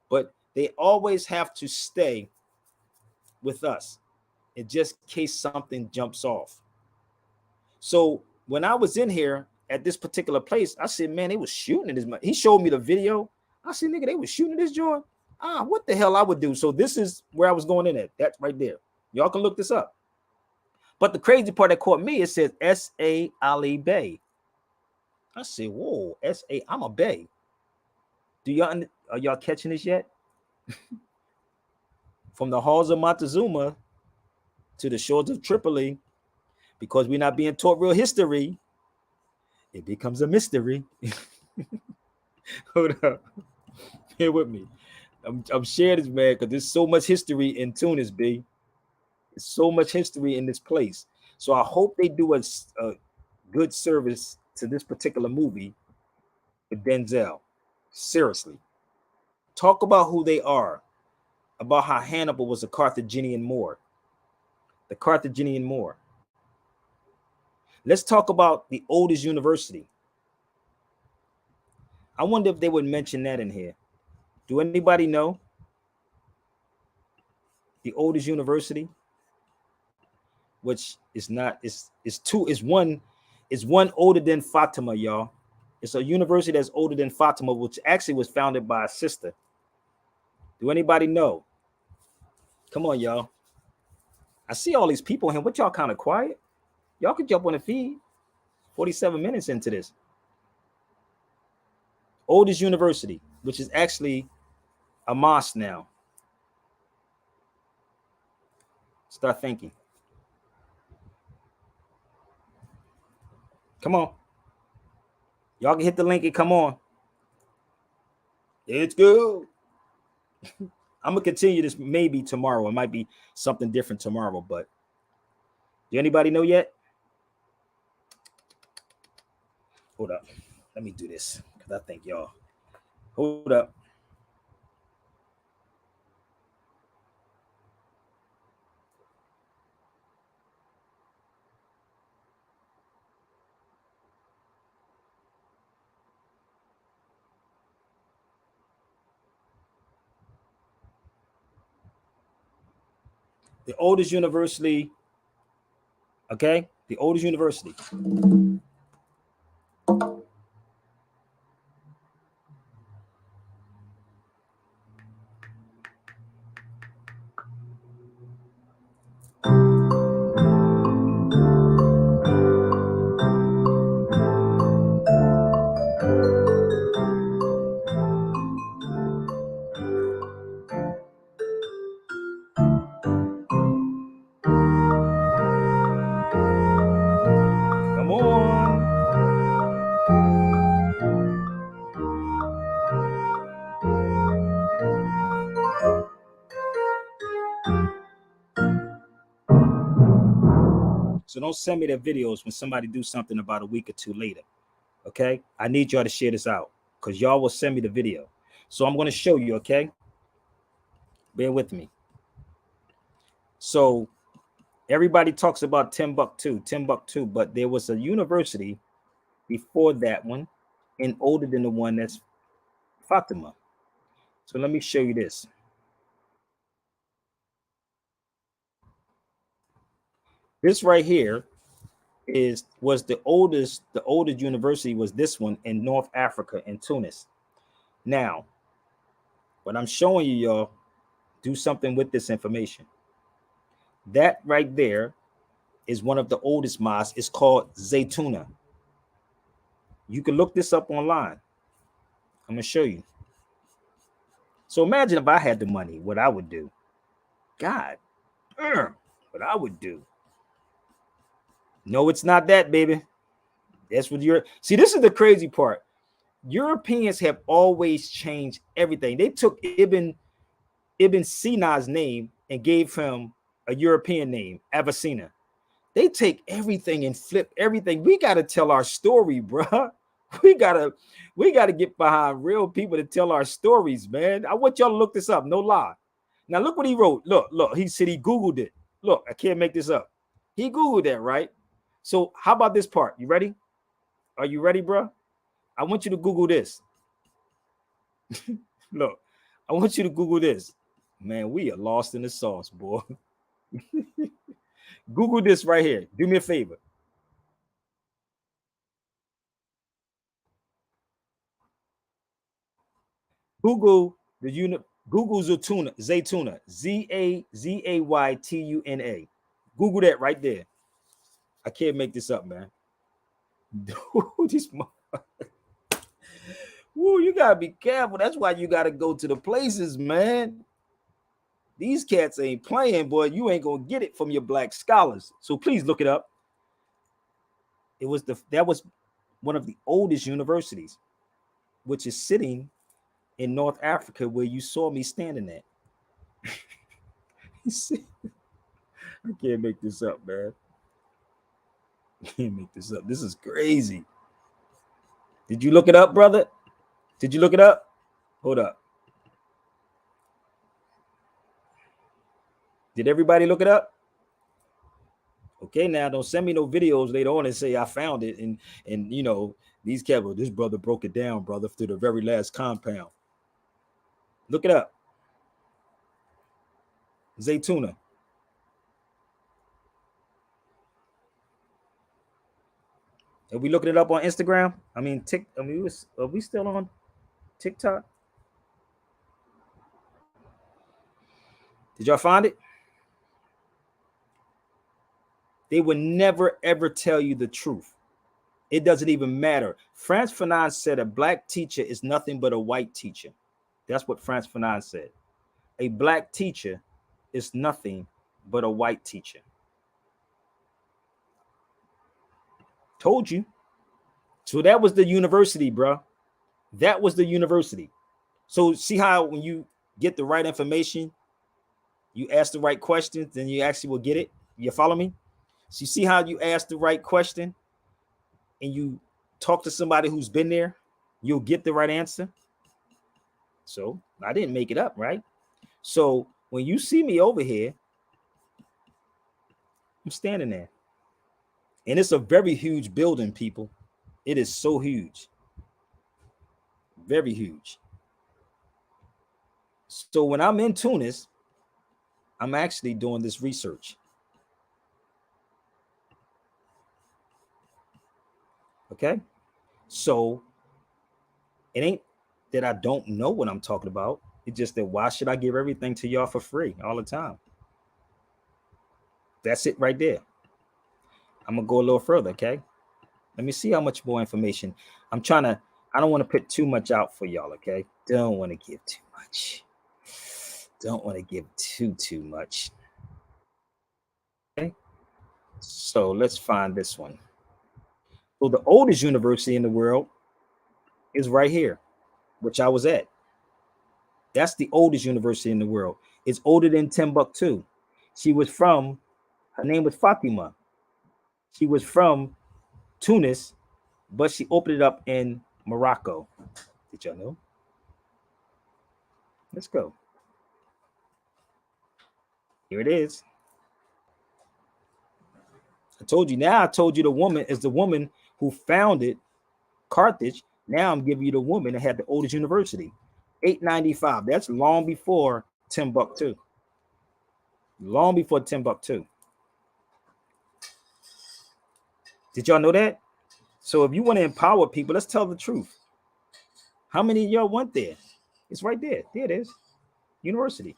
but they always have to stay with us in just in case something jumps off. So when I was in here at this particular place, I said, man, they was shooting at this. He showed me the video. I said, nigga, they was shooting at this joint. What the hell I would do? So this is where I was going in at. That's right there. Y'all can look this up. But the crazy part that caught me, it says S.A. Ali Bay. I said, whoa, S.A. I'm a bay. Are y'all catching this yet? From the halls of Montezuma to the shores of Tripoli, because we're not being taught real history, it becomes a mystery. Hold up. Here with me. I'm sharing this, man, because there's so much history in Tunis, B. There's so much history in this place. So I hope they do a good service to this particular movie with Denzel. Seriously. Talk about who they are, about how Hannibal was a Carthaginian Moor. The Carthaginian Moor. Let's talk about the oldest university. I wonder if they would mention that in here. Do anybody know the oldest university? Which is not, is one older than Fatima, y'all. It's a university that's older than Fatima, which actually was founded by a sister. Do anybody know? Come on, y'all. I see all these people here. What y'all kind of quiet? Y'all can jump on the feed. 47 minutes into this. Oldest university, which is actually a mosque now. Start thinking. Come on. Y'all can hit the link and come on. Let's go. I'm going to continue this maybe tomorrow. It might be something different tomorrow, but do anybody know yet? Hold up. Let me do this because I think y'all. Hold up. The oldest university, okay? The oldest university. So don't send me their videos when somebody do something about a week or two later. Okay? I need y'all to share this out because y'all will send me the video. So I'm going to show you, okay? Bear with me. So everybody talks about Timbuktu, but there was a university before that one and older than the one that's Fatima. So let me show you this. This right here was the oldest university was this one in North Africa in Tunis. Now, what I'm showing you, y'all, do something with this information. That right there is one of the oldest mosques. It's called Zaytuna. You can look this up online. I'm gonna show you. So imagine if I had the money, what I would do. God, what I would do. No, it's not that, baby. That's what you're. See, this is the crazy part. Europeans have always changed everything. They took Ibn Sina's name and gave him a European name, Avicenna. They take everything and flip everything. We got to tell our story, bruh. We gotta get behind real people to tell our stories, man. I want y'all to look this up. No lie. Now look what he wrote. Look. He said he Googled it. Look, I can't make this up. He Googled that, right? So how about this part? You ready? Are you ready, bro? I want you to Google this. Look, I want you to Google this. Man, we are lost in the sauce, boy. Google this right here. Do me a favor. Google the unit. Google Zaytuna, Zaytuna. Google that right there. I can't make this up, man. Woo, you gotta be careful. That's why you gotta go to the places, man. These cats ain't playing, boy. You ain't gonna get it from your black scholars. So please look it up. That was one of the oldest universities, which is sitting in North Africa, where you saw me standing at. I can't make this up, man. I can't make this up. This is crazy. Did you look it up, brother? Did you look it up? Hold up. Did everybody look it up? Okay, now don't send me no videos later on and say I found it and you know these cats. This brother broke it down, brother, to the very last compound. Look it up. Zaytuna. Are we looking it up on Instagram? I mean, are we still on TikTok? Did y'all find it? They would never ever tell you the truth. It doesn't even matter. Frantz Fanon said a black teacher is nothing but a white teacher. That's what Frantz Fanon said. A black teacher is nothing but a white teacher. Told you. So that was the university, bro. That was the university. So see how when you get the right information, you ask the right questions, then you actually will get it. You follow me? So you see how you ask the right question and you talk to somebody who's been there, you'll get the right answer. So I didn't make it up, right? So when you see me over here, I'm standing there. And it's a very huge building, people. It is so huge. Very huge. So when I'm in Tunis, I'm actually doing this research. Okay? So it ain't that I don't know what I'm talking about. It's just that why should I give everything to y'all for free all the time? That's it right there. I'm going to go a little further, okay? Let me see how much more information. I don't want to put too much out for y'all, okay? Don't want to give too much. Don't want to give too much. Okay? So let's find this one. So the oldest university in the world is right here, which I was at. That's the oldest university in the world. It's older than Timbuktu. Her name was Fatima. She was from Tunis, but she opened it up in Morocco. Did y'all know? Let's go. Here it is. I told you. Now I told you the woman is the woman who founded Carthage. Now I'm giving you the woman that had the oldest university. 895. That's long before Timbuktu. Long before Timbuktu. Did y'all know that? So if you want to empower people, let's tell the truth. How many of y'all went there? It's right there. There it is. University.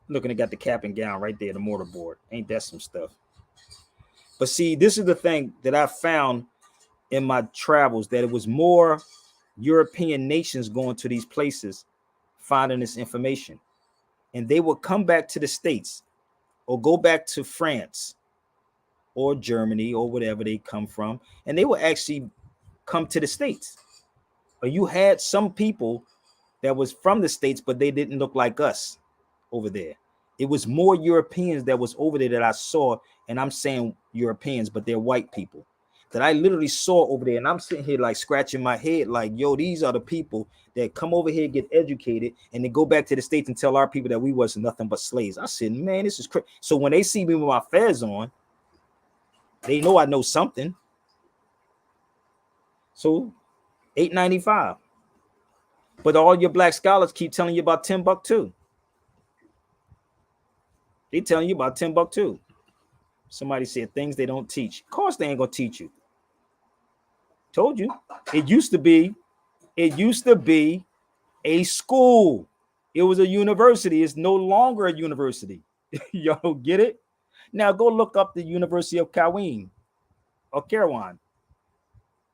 Looking, it got the cap and gown right there, the mortarboard. Ain't that some stuff? But see, this is the thing that I found in my travels, that it was more European nations going to these places, finding this information. And they would come back to the States or go back to France or Germany or whatever they come from. And they would actually come to the States. Or you had some people that was from the States, but they didn't look like us over there. It was more Europeans that was over there that I saw. And I'm saying Europeans, but they're white people that I literally saw over there. And I'm sitting here like scratching my head like, yo, these are the people that come over here, get educated, and then go back to the States and tell our people that we wasn't nothing but slaves. I said, man, this is crazy. So when they see me with my fez on, they know I know something. So 895. But all your black scholars keep telling you about Timbuktu. They telling you about Timbuktu. Somebody said things they don't teach. Of course they ain't gonna teach you. Told you. It used to be a school. It was a university. It's no longer a university. Y'all get it? Now go look up the University of Kairouan or Kairouan.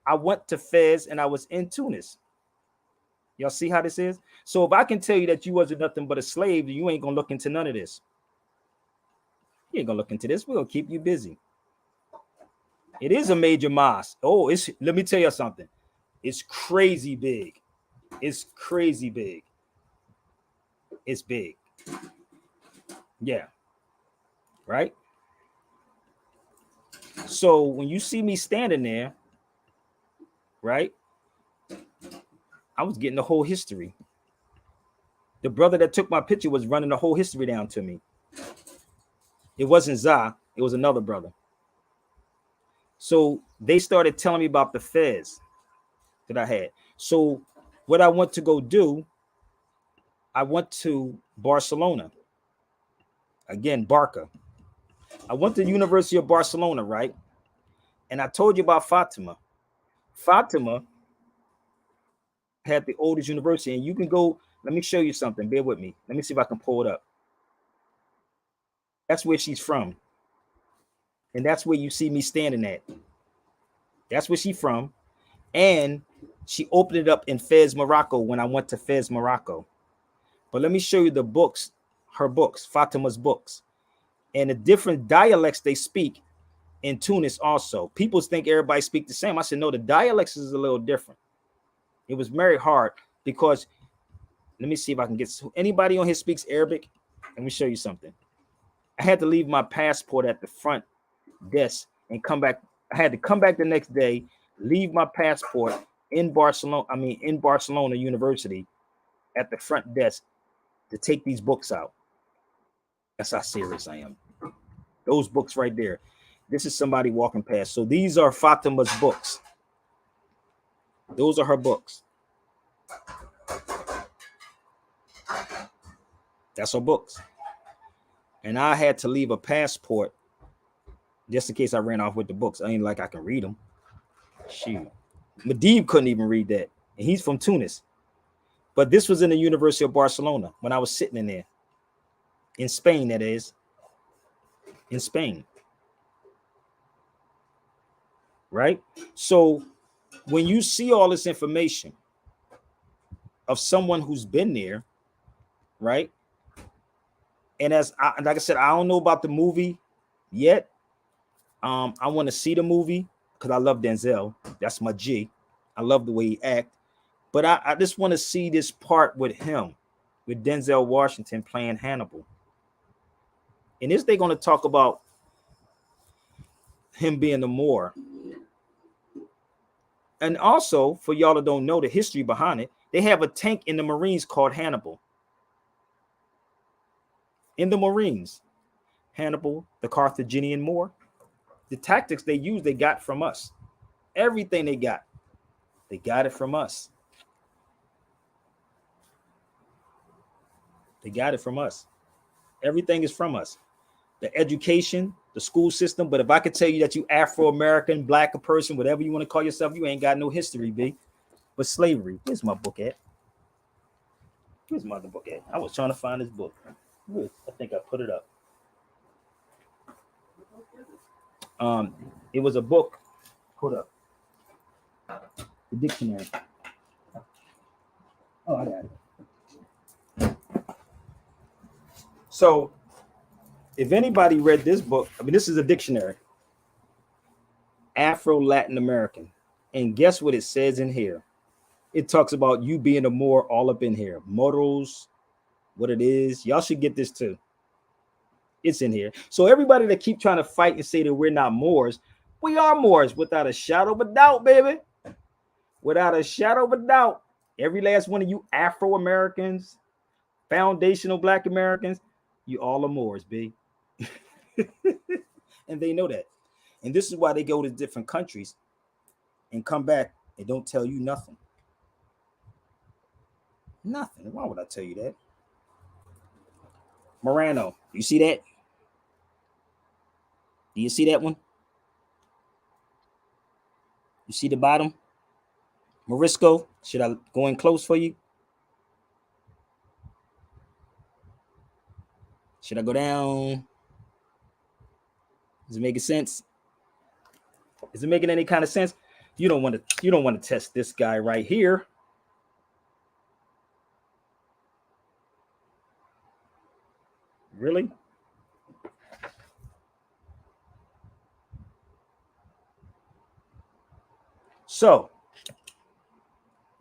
I went to Fez and I was in Tunis. Y'all see how this is? So if I can tell you that you wasn't nothing but a slave, you ain't gonna look into none of this. You ain't gonna look into this. We're gonna keep you busy. It is a major mosque. Oh, let me tell you something. It's crazy big. It's crazy big. It's big. Yeah. Right? So when you see me standing there, right? I was getting the whole history. The brother that took my picture was running the whole history down to me. It wasn't Za, it was another brother. So they started telling me about the Fez that I had. So what I went to go do, I went to Barcelona. Again, Barca. I went to the University of Barcelona, right? And I told you about Fatima. Fatima had the oldest university, and you can go. Let me show you something. Bear with me. Let me see if I can pull it up. That's where she's from. And that's where you see me standing at. That's where she's from. And she opened it up in Fez, Morocco when I went to Fez, Morocco. But let me show you the books, her books, Fatima's books, and the different dialects they speak in Tunis also. People think everybody speak the same. I said, no, the dialects is a little different. It was very hard because, let me see if I can get, anybody on here speaks Arabic? Let me show you something. I had to leave my passport at the front desk and come back. I had to come back the next day, leave my passport in Barcelona University at the front desk to take these books out. That's how serious I am. Those books right there. This is somebody walking past. So these are Fatima's books. Those are her books. That's her books. And I had to leave a passport just in case I ran off with the books. I ain't like I can read them. Shoot. Medib couldn't even read that. And he's from Tunis. But this was in the University of Barcelona when I was sitting in there. In Spain, that is. In Spain. Right? So when you see all this information of someone who's been there, right? And like I said, I don't know about the movie yet. I want to see the movie because I love Denzel. That's my G. I love the way he acts. But I just want to see this part with him, with Denzel Washington playing Hannibal. And is they going to talk about him being the Moor? And also, for y'all that don't know the history behind it, they have a tank in the Marines called Hannibal. In the Marines, Hannibal, the Carthaginian Moor, the tactics they use, they got from us. Everything they got it from us. They got it from us. Everything is from us. The education, the school system. But if I could tell you that you Afro-American, black person, whatever you want to call yourself, you ain't got no history, B. But slavery. Where's my book at? Where's my other book at? I was trying to find this book. I think I put it up. It was a book. Put up. The dictionary. Oh, I got it. So, if anybody read this book, I mean, this is a dictionary. Afro-Latin American. And guess what it says in here? It talks about you being a Moor all up in here. Models, what it is. Y'all should get this too. It's in here. So everybody that keep trying to fight and say that we're not Moors, we are Moors without a shadow of a doubt, baby. Without a shadow of a doubt. Every last one of you Afro-Americans, foundational Black Americans, you all are Moors, B. And they know that. And this is why they go to different countries and come back and don't tell you nothing. Nothing. Why would I tell you that? Morano, you see that? Do you see that one? You see the bottom? Morisco, should I go in close for you? Should I go down? Is it making sense? Is it making any kind of sense? You don't want to test this guy right here. Really? So,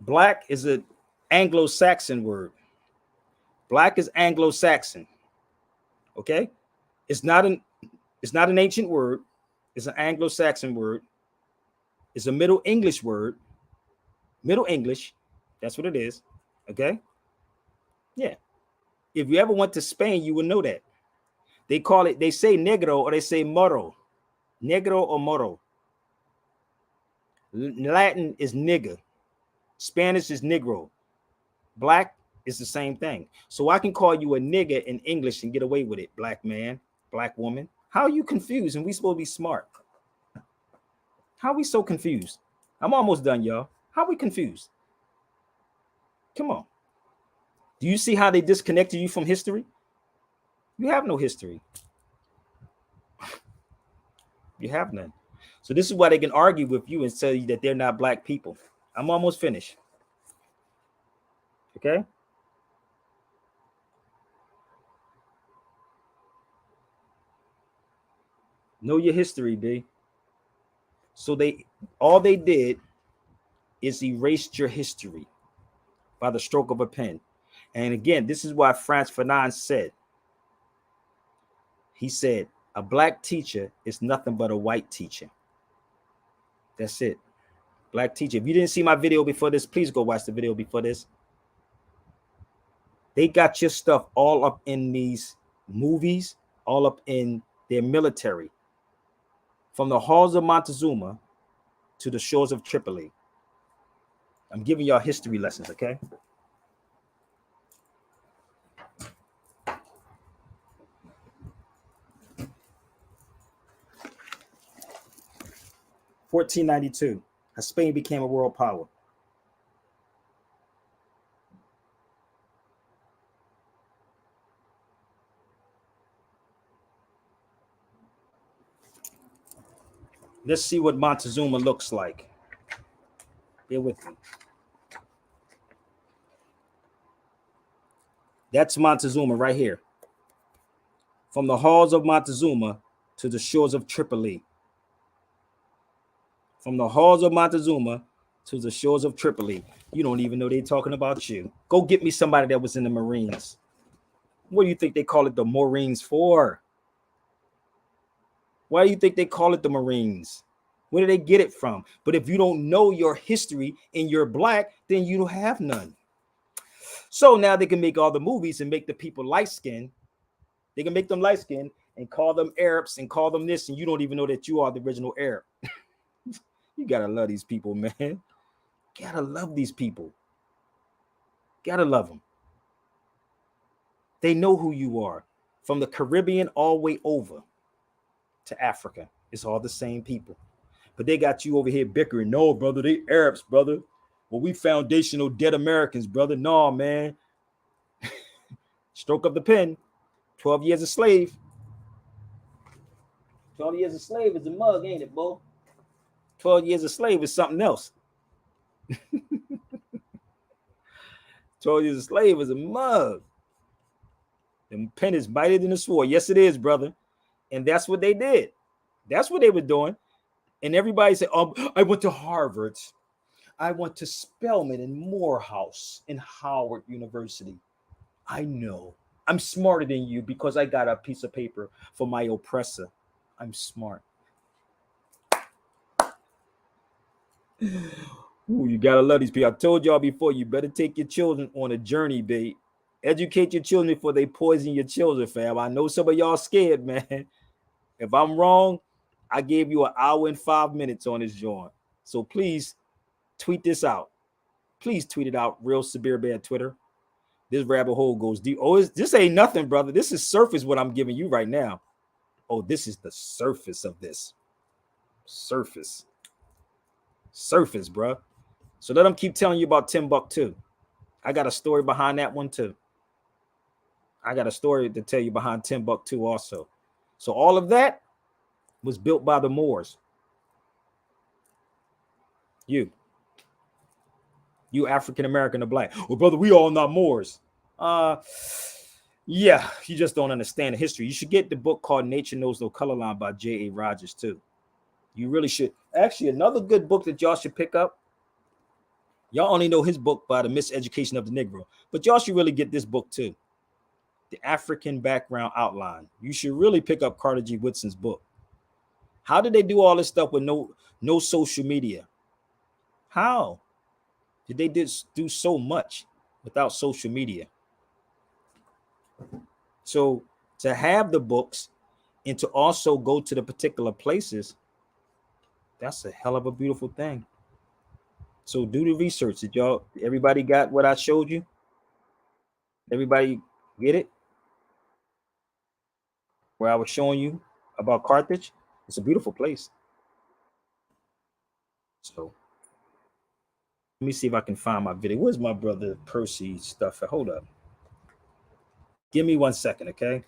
black is an Anglo-Saxon word. Black is Anglo-Saxon. Okay? It's not an ancient word. It's an Anglo-Saxon word. It's a Middle English word. Middle English. That's what it is. Okay? Yeah. If you ever went to Spain, you would know that. They say negro or they say moro. Negro or moro. Latin is nigger. Spanish is negro. Black is the same thing. So I can call you a nigger in English and get away with it, black man, black woman. How are you confused and we supposed to be smart? How are we so confused? I'm almost done, y'all. How are we confused? Come on. Do you see how they disconnected you from history? You have no history. You have none. So this is why they can argue with you and tell you that they're not black people. I'm almost finished. Okay? Know your history, B. So all they did is erased your history by the stroke of a pen. And again, this is why Frantz Fanon said, he said, a black teacher is nothing but a white teacher. That's it. Black teacher. If you didn't see my video before this, please go watch the video before this. They got your stuff all up in these movies, all up in their military. From the halls of Montezuma to the shores of Tripoli. I'm giving y'all history lessons, okay? (1492) as Spain became a world power. Let's see what Montezuma looks like. Bear with me. That's Montezuma right here. From the halls of Montezuma to the shores of Tripoli. From the halls of Montezuma to the shores of Tripoli. You don't even know they're talking about you. Go get me somebody that was in the Marines. What do you think they call it the Marines for? Why do you think they call it the Marines? Where do they get it from? But if you don't know your history and you're black, then you don't have none. So now they can make all the movies and make the people light-skinned. They can make them light-skinned and call them Arabs and call them this, and you don't even know that you are the original Arab. You gotta love these people, man. Gotta love these people. Gotta love them. They know who you are. From the Caribbean all the way over to Africa. It's all the same people. But they got you over here bickering. No, brother, they Arabs, brother. Well, we foundational dead Americans, brother. No, man. Stroke of the pen. 12 years a slave. 12 years a slave is a mug, ain't it, Bo? 12 years a slave is something else. 12 years a slave is a mug. The pen is mightier than the sword. Yes, it is, brother. And that's what they did. That's what they were doing. And everybody said, I went to Harvard. I went to Spelman and Morehouse and Howard University. I know. I'm smarter than you because I got a piece of paper for my oppressor. I'm smart. Ooh, you gotta love these people. I told y'all before, you better take your children on a journey, babe. Educate your children before they poison your children, fam. I know some of y'all scared, man. If I'm wrong, I gave you 1 hour and 5 minutes on this joint. So please tweet this out. Please tweet it out, Real Sabir Bad Twitter. This rabbit hole goes deep. Oh, this ain't nothing, brother. This is surface what I'm giving you right now. Oh, this is the surface of this. Surface, bro. So let them keep telling you about Timbuktu. I got a story behind that one too. I got a story to tell you behind Timbuktu also. So all of that was built by the Moors. You African American or black. Well, brother, we all not Moors. Yeah, you just don't understand the history. You should get the book called Nature Knows No Color Line by J.A. Rogers too. You really should. Actually, another good book that y'all should pick up. Y'all only know his book by The Miseducation of the Negro, but y'all should really get this book too. The African Background Outline. You should really pick up Carter G. Woodson's book. How did they do all this stuff with no social media? How did they do so much without social media? So to have the books and to also go to the particular places, that's a hell of a beautiful thing. So do the research. Everybody got what I showed you? Everybody get it? Where I was showing you about Carthage? It's a beautiful place. So let me see if I can find my video. Where's my brother Percy stuff? Hold up. Give me 1 second, okay?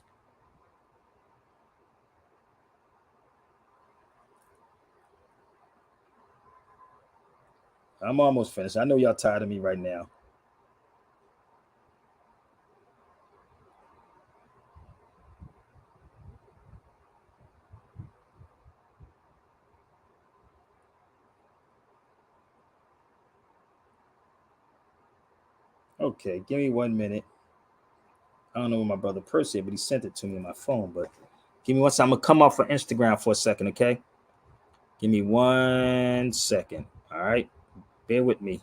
I'm almost finished. I know y'all tired of me right now. Okay, give me 1 minute. I don't know where my brother Percy is, but he sent it to me on my phone. But give me 1 second. I'm gonna come off for Instagram for a second, okay? Give me 1 second. All right, bear with me.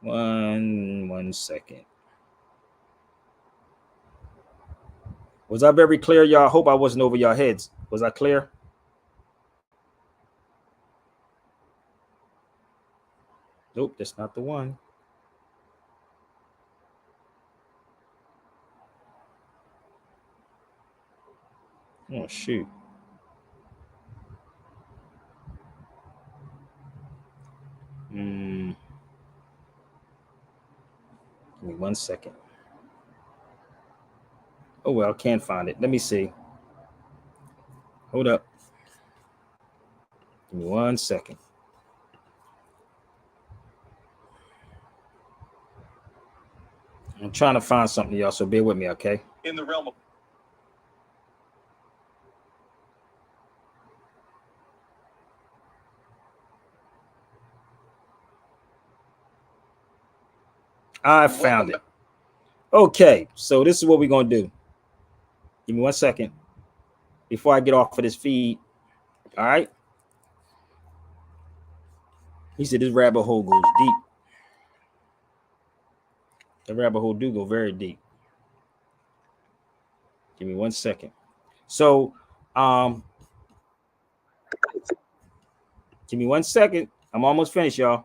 One second. Was I very clear, y'all? I hope I wasn't over your heads. Was I clear? Nope, that's not the one. Oh, shoot. Give me 1 second. Oh, well, I can't find it. Let me see. Hold up. Give me 1 second. I'm trying to find something, y'all, so bear with me, okay? In the realm of I found it. Okay, so this is what we're going to do. Give me 1 second before I get off of this feed. All right. He said this rabbit hole goes deep. The rabbit hole do go very deep. Give me 1 second. So, give me 1 second. I'm almost finished, y'all.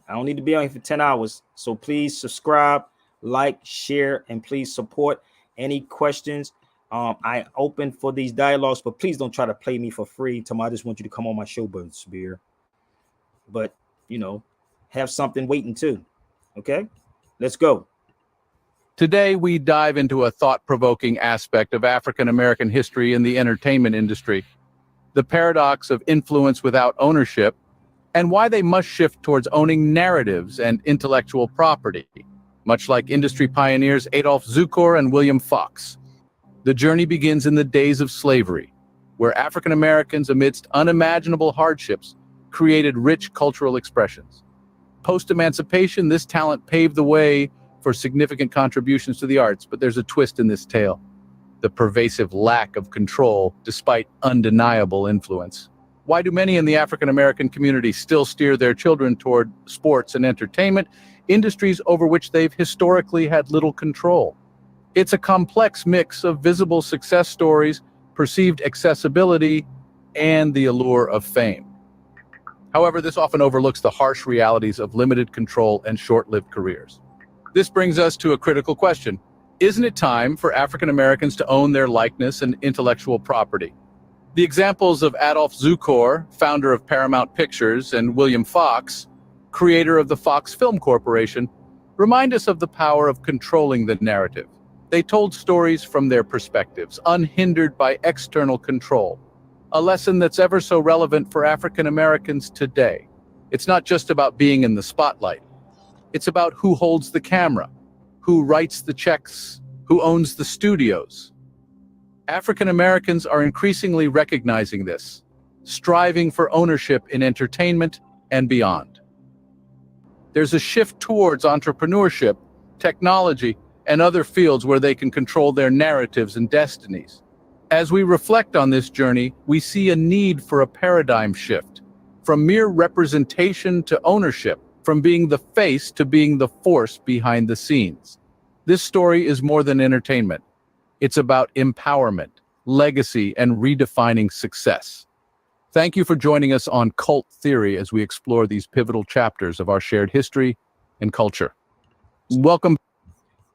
I don't need to be on here for 10 hours. So please subscribe, like, share, and please support. Any questions? I open for these dialogues, but please don't try to play me for free. Tell me I just want you to come on my show, but Sabir. But, you know, have something waiting too. Okay, let's go. Today, we dive into a thought-provoking aspect of African-American history in the entertainment industry, the paradox of influence without ownership, and why they must shift towards owning narratives and intellectual property, much like industry pioneers Adolph Zukor and William Fox. The journey begins in the days of slavery, where African Americans, amidst unimaginable hardships, created rich cultural expressions. Post-emancipation, this talent paved the way for significant contributions to the arts, but there's a twist in this tale: the pervasive lack of control despite undeniable influence. Why do many in the African American community still steer their children toward sports and entertainment, industries over which they've historically had little control? It's a complex mix of visible success stories, perceived accessibility, and the allure of fame. However, this often overlooks the harsh realities of limited control and short-lived careers. This brings us to a critical question. Isn't it time for African Americans to own their likeness and intellectual property? The examples of Adolph Zukor, founder of Paramount Pictures, and William Fox, creator of the Fox Film Corporation, remind us of the power of controlling the narrative. They told stories from their perspectives, unhindered by external control. A lesson that's ever so relevant for African Americans today. It's not just about being in the spotlight. It's about who holds the camera, who writes the checks, who owns the studios. African Americans are increasingly recognizing this, striving for ownership in entertainment and beyond. There's a shift towards entrepreneurship, technology, and other fields where they can control their narratives and destinies. As we reflect on this journey, we see a need for a paradigm shift, from mere representation to ownership, from being the face to being the force behind the scenes. This story is more than entertainment. It's about empowerment, legacy, and redefining success. Thank you for joining us on Cult Theory as we explore these pivotal chapters of our shared history and culture. Welcome.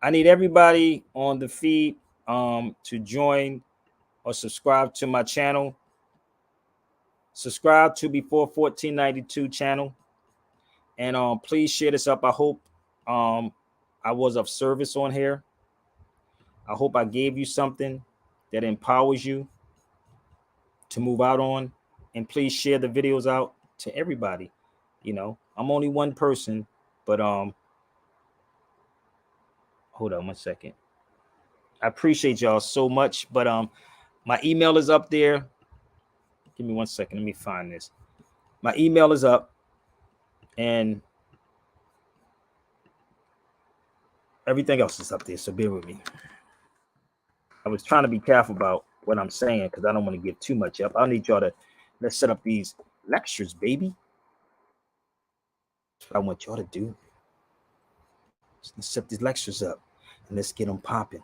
I need everybody on the feed to join or subscribe to my channel. Subscribe to Before 1492 channel. And please share this up. I hope I was of service on here. I hope I gave you something that empowers you to move out on. And please share the videos out to everybody. You know, I'm only one person, but hold on one second. I appreciate y'all so much, but my email is up there. Give me 1 second. Let me find this. My email is up, and everything else is up there, so bear with me. I was trying to be careful about what I'm saying because I don't want to give too much up. I need y'all to, let's set up these lectures, baby. That's what I want y'all to do. Let's set these lectures up and let's get them popping.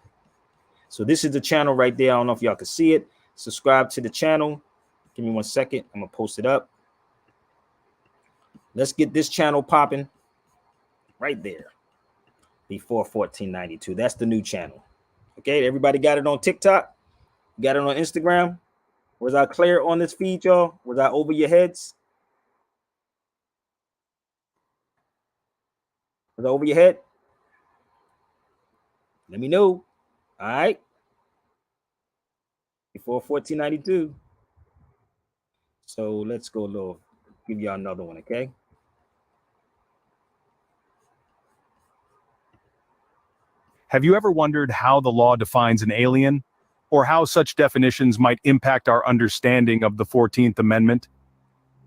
So this is the channel right there. I don't know if y'all can see it. Subscribe to the channel. Give me 1 second. I'm going to post it up. Let's get this channel popping right there. Before 1492. That's the new channel. Okay, everybody got it on TikTok? Got it on Instagram? Was I clear on this feed, y'all? Was I over your heads? Was I over your head? Let me know. All right. Before 1492. So let's go a little, give y'all another one, okay? Have you ever wondered how the law defines an alien, or how such definitions might impact our understanding of the 14th Amendment?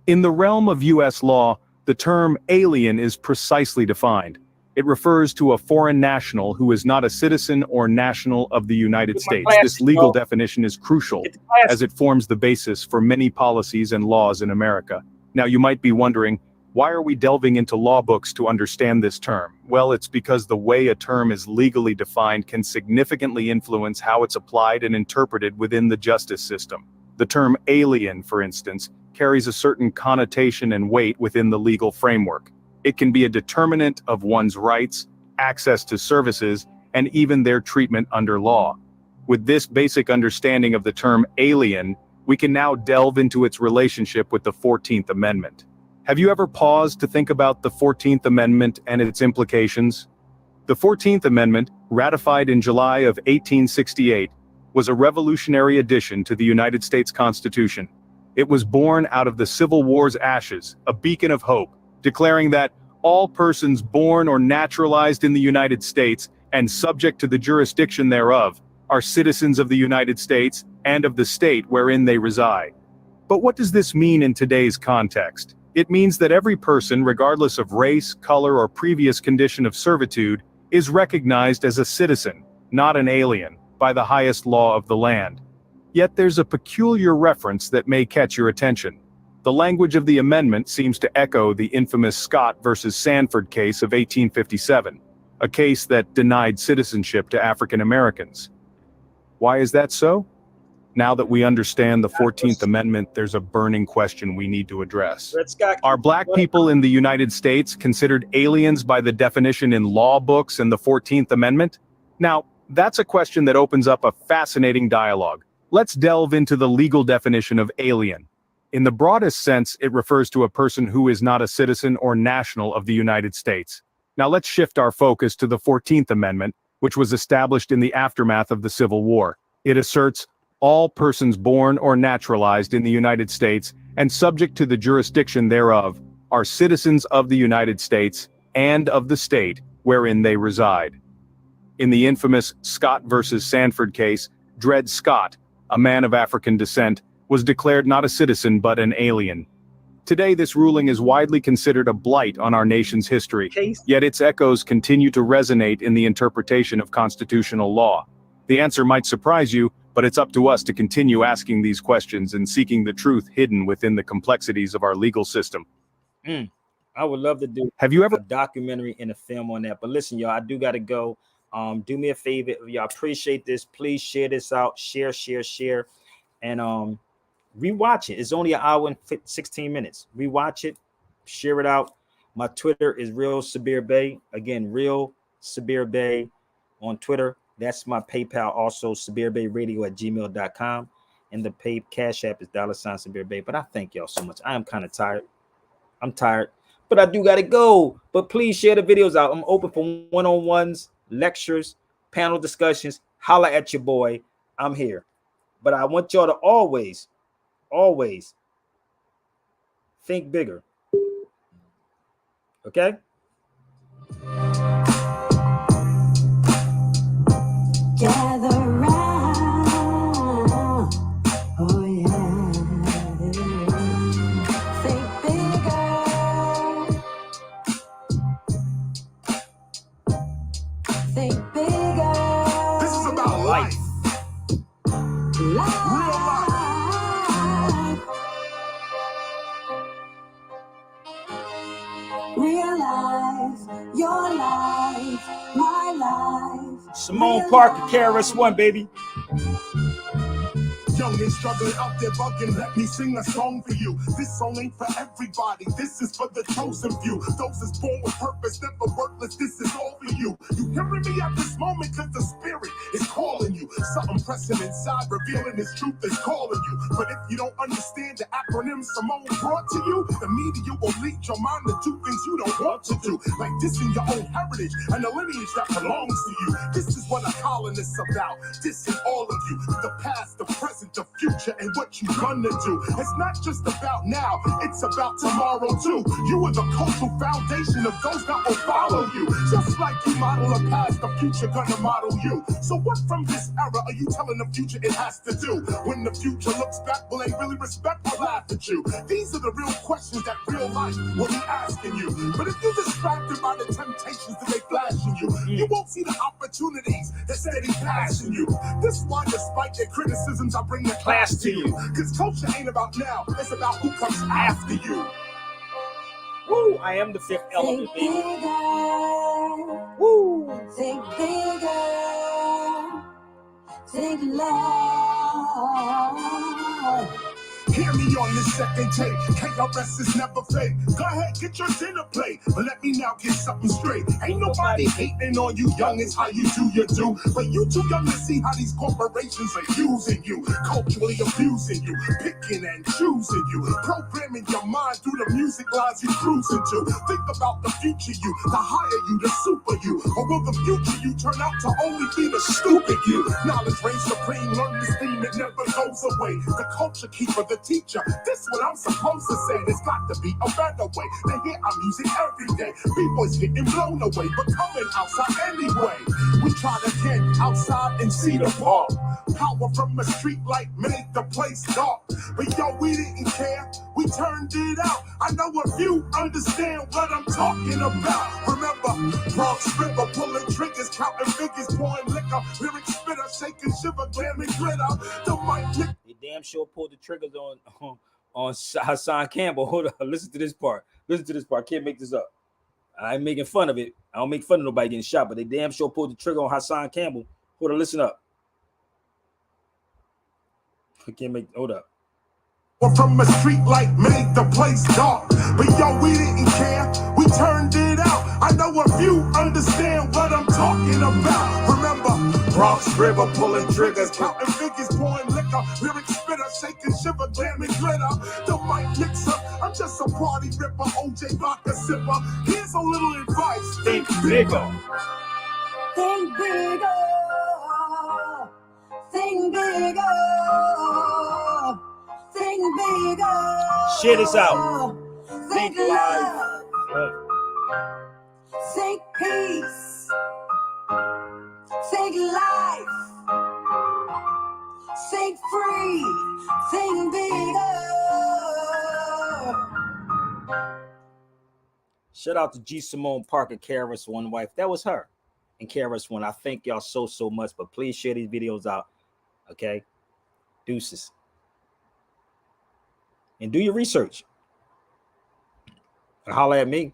In the realm of U.S. law, the term alien is precisely defined. It refers to a foreign national who is not a citizen or national of the United States. This legal definition is crucial, as it forms the basis for many policies and laws in America. Now, you might be wondering, why are we delving into law books to understand this term? Well, it's because the way a term is legally defined can significantly influence how it's applied and interpreted within the justice system. The term alien, for instance, carries a certain connotation and weight within the legal framework. It can be a determinant of one's rights, access to services, and even their treatment under law. With this basic understanding of the term alien, we can now delve into its relationship with the 14th Amendment. Have you ever paused to think about the 14th Amendment and its implications? The 14th Amendment, ratified in July of 1868, was a revolutionary addition to the United States Constitution. It was born out of the Civil War's ashes, a beacon of hope, declaring that all persons born or naturalized in the United States and subject to the jurisdiction thereof are citizens of the United States and of the state wherein they reside. But what does this mean in today's context? It means that every person, regardless of race, color, or previous condition of servitude, is recognized as a citizen, not an alien, by the highest law of the land. Yet there's a peculiar reference that may catch your attention. The language of the amendment seems to echo the infamous Scott versus Sanford case of 1857, a case that denied citizenship to African Americans. Why is that so? Now that we understand the 14th Amendment, there's a burning question we need to address. Are Black people in the United States considered aliens by the definition in law books and the 14th Amendment? Now, that's a question that opens up a fascinating dialogue. Let's delve into the legal definition of alien. In the broadest sense, it refers to a person who is not a citizen or national of the United States. Now let's shift our focus to the 14th Amendment, which was established in the aftermath of the Civil War. It asserts all persons born or naturalized in the United States and subject to the jurisdiction thereof are citizens of the United States and of the state wherein they reside. In the infamous Scott versus Sanford case, Dred Scott, a man of African descent, was declared not a citizen but an alien. Today, this ruling is widely considered a blight on our nation's history, yet its echoes continue to resonate in the interpretation of constitutional law. The answer might surprise you, but it's up to us to continue asking these questions and seeking the truth hidden within the complexities of our legal system. I would love to do a documentary and a film on that. But listen, y'all, I do got to go. Do me a favor. Y'all appreciate this. Please share this out. Share. And rewatch it. It's only an hour and 16 minutes. Rewatch it. Share it out. My Twitter is Real Sabir Bey. Again, Real Sabir Bey on Twitter. That's my PayPal also, SabirBeyRadio@gmail.com. And the pay Cash App is $Sabir Bey. But I thank y'all so much. I am kind of tired. I'm tired, but I do got to go. But please share the videos out. I'm open for one-on-ones, lectures, panel discussions. Holla at your boy. I'm here. But I want y'all to always think bigger. Okay? Gather round, oh yeah. Think bigger. Think bigger. This is about life. Real life. Real life. Your life. My life. Simone Parker, KRS-One, baby. Young and struggling out there bugging, let me sing a song for you. This song ain't for everybody, this is for the chosen few. Those that's born with purpose, never worthless, this is all for you. You hearing me at this moment cause the spirit is calling you. Something pressing inside, revealing his truth is calling you. But if you don't understand the acronym Simone brought to you, the media will lead your mind to do things you don't want to do. Like dissing your own heritage and the lineage that belongs to you. This is what a colonist's about, dissing all of you. The past, the present, the future, and what you gonna do. It's not just about now, it's about tomorrow too. You are the cultural foundation of those that will follow you. Just like you model a past, the future gonna model you. So what from this era are you telling the future it has to do? When the future looks back, will they really respect or laugh at you? These are the real questions that real life will be asking you. But if you're distracted by the temptations that they flashing you, you won't see the opportunities that steady passing you. This is why despite their criticisms, I bring the class to you. Cause culture ain't about now, it's about who comes after you. Woo, I am the fifth element, baby. Woo. Think bigger. Think loud. Hear me on this second tape. KRS is never fake. Go ahead, get your dinner plate. But let me now get something straight. Ain't nobody hating on you, young, it's how you do your do. But you too young to see how these corporations are using you, culturally abusing you, picking and choosing you, programming your mind through the music lines you cruising to. Think about the future you, the higher you, the super you. Or will the future you turn out to only be the stupid you? Knowledge reigns supreme, learn this theme, it never goes away. The culture keeper, the teacher, this what I'm supposed to say. There's got to be a better way. They hear our music every day. B-boys getting blown away, but coming outside anyway. We tried again outside and see the park. Power from a street light made the place dark. But yo, we didn't care. We turned it out. I know if you understand what I'm talking about. Remember, Bronx River, pulling triggers, counting figures, pouring liquor, lyric spitter, shaking shiver, glamming glitter. The mic lick. They damn sure pulled the triggers on Hassan Campbell. Hold on, listen to this part. Listen to this part. Can't make this up. I ain't making fun of it. I don't make fun of nobody getting shot, but they damn sure pulled the trigger on Hassan Campbell. Hold on, listen up. Can't make. Hold up. From a street light made the place dark. But yo, we didn't care. We turned it out. I know a few understand what I'm talking about. Remember, Bronx River pulling triggers, counting figures, pouring liquor, lyric spitter, shaking shiver, jamming glitter. The mic mixer, I'm just a party ripper, OJ vodka sipper. Here's a little advice: think bigger. Think bigger. Think bigger. Think bigger. Shit is out. Think love. Think peace. Think life. Think free. Think bigger. Shout out to G. Simone Parker, KRS-One wife. That was her and KRS-One. I thank y'all so much, but please share these videos out. Okay? Deuces. And do your research. And holler at me.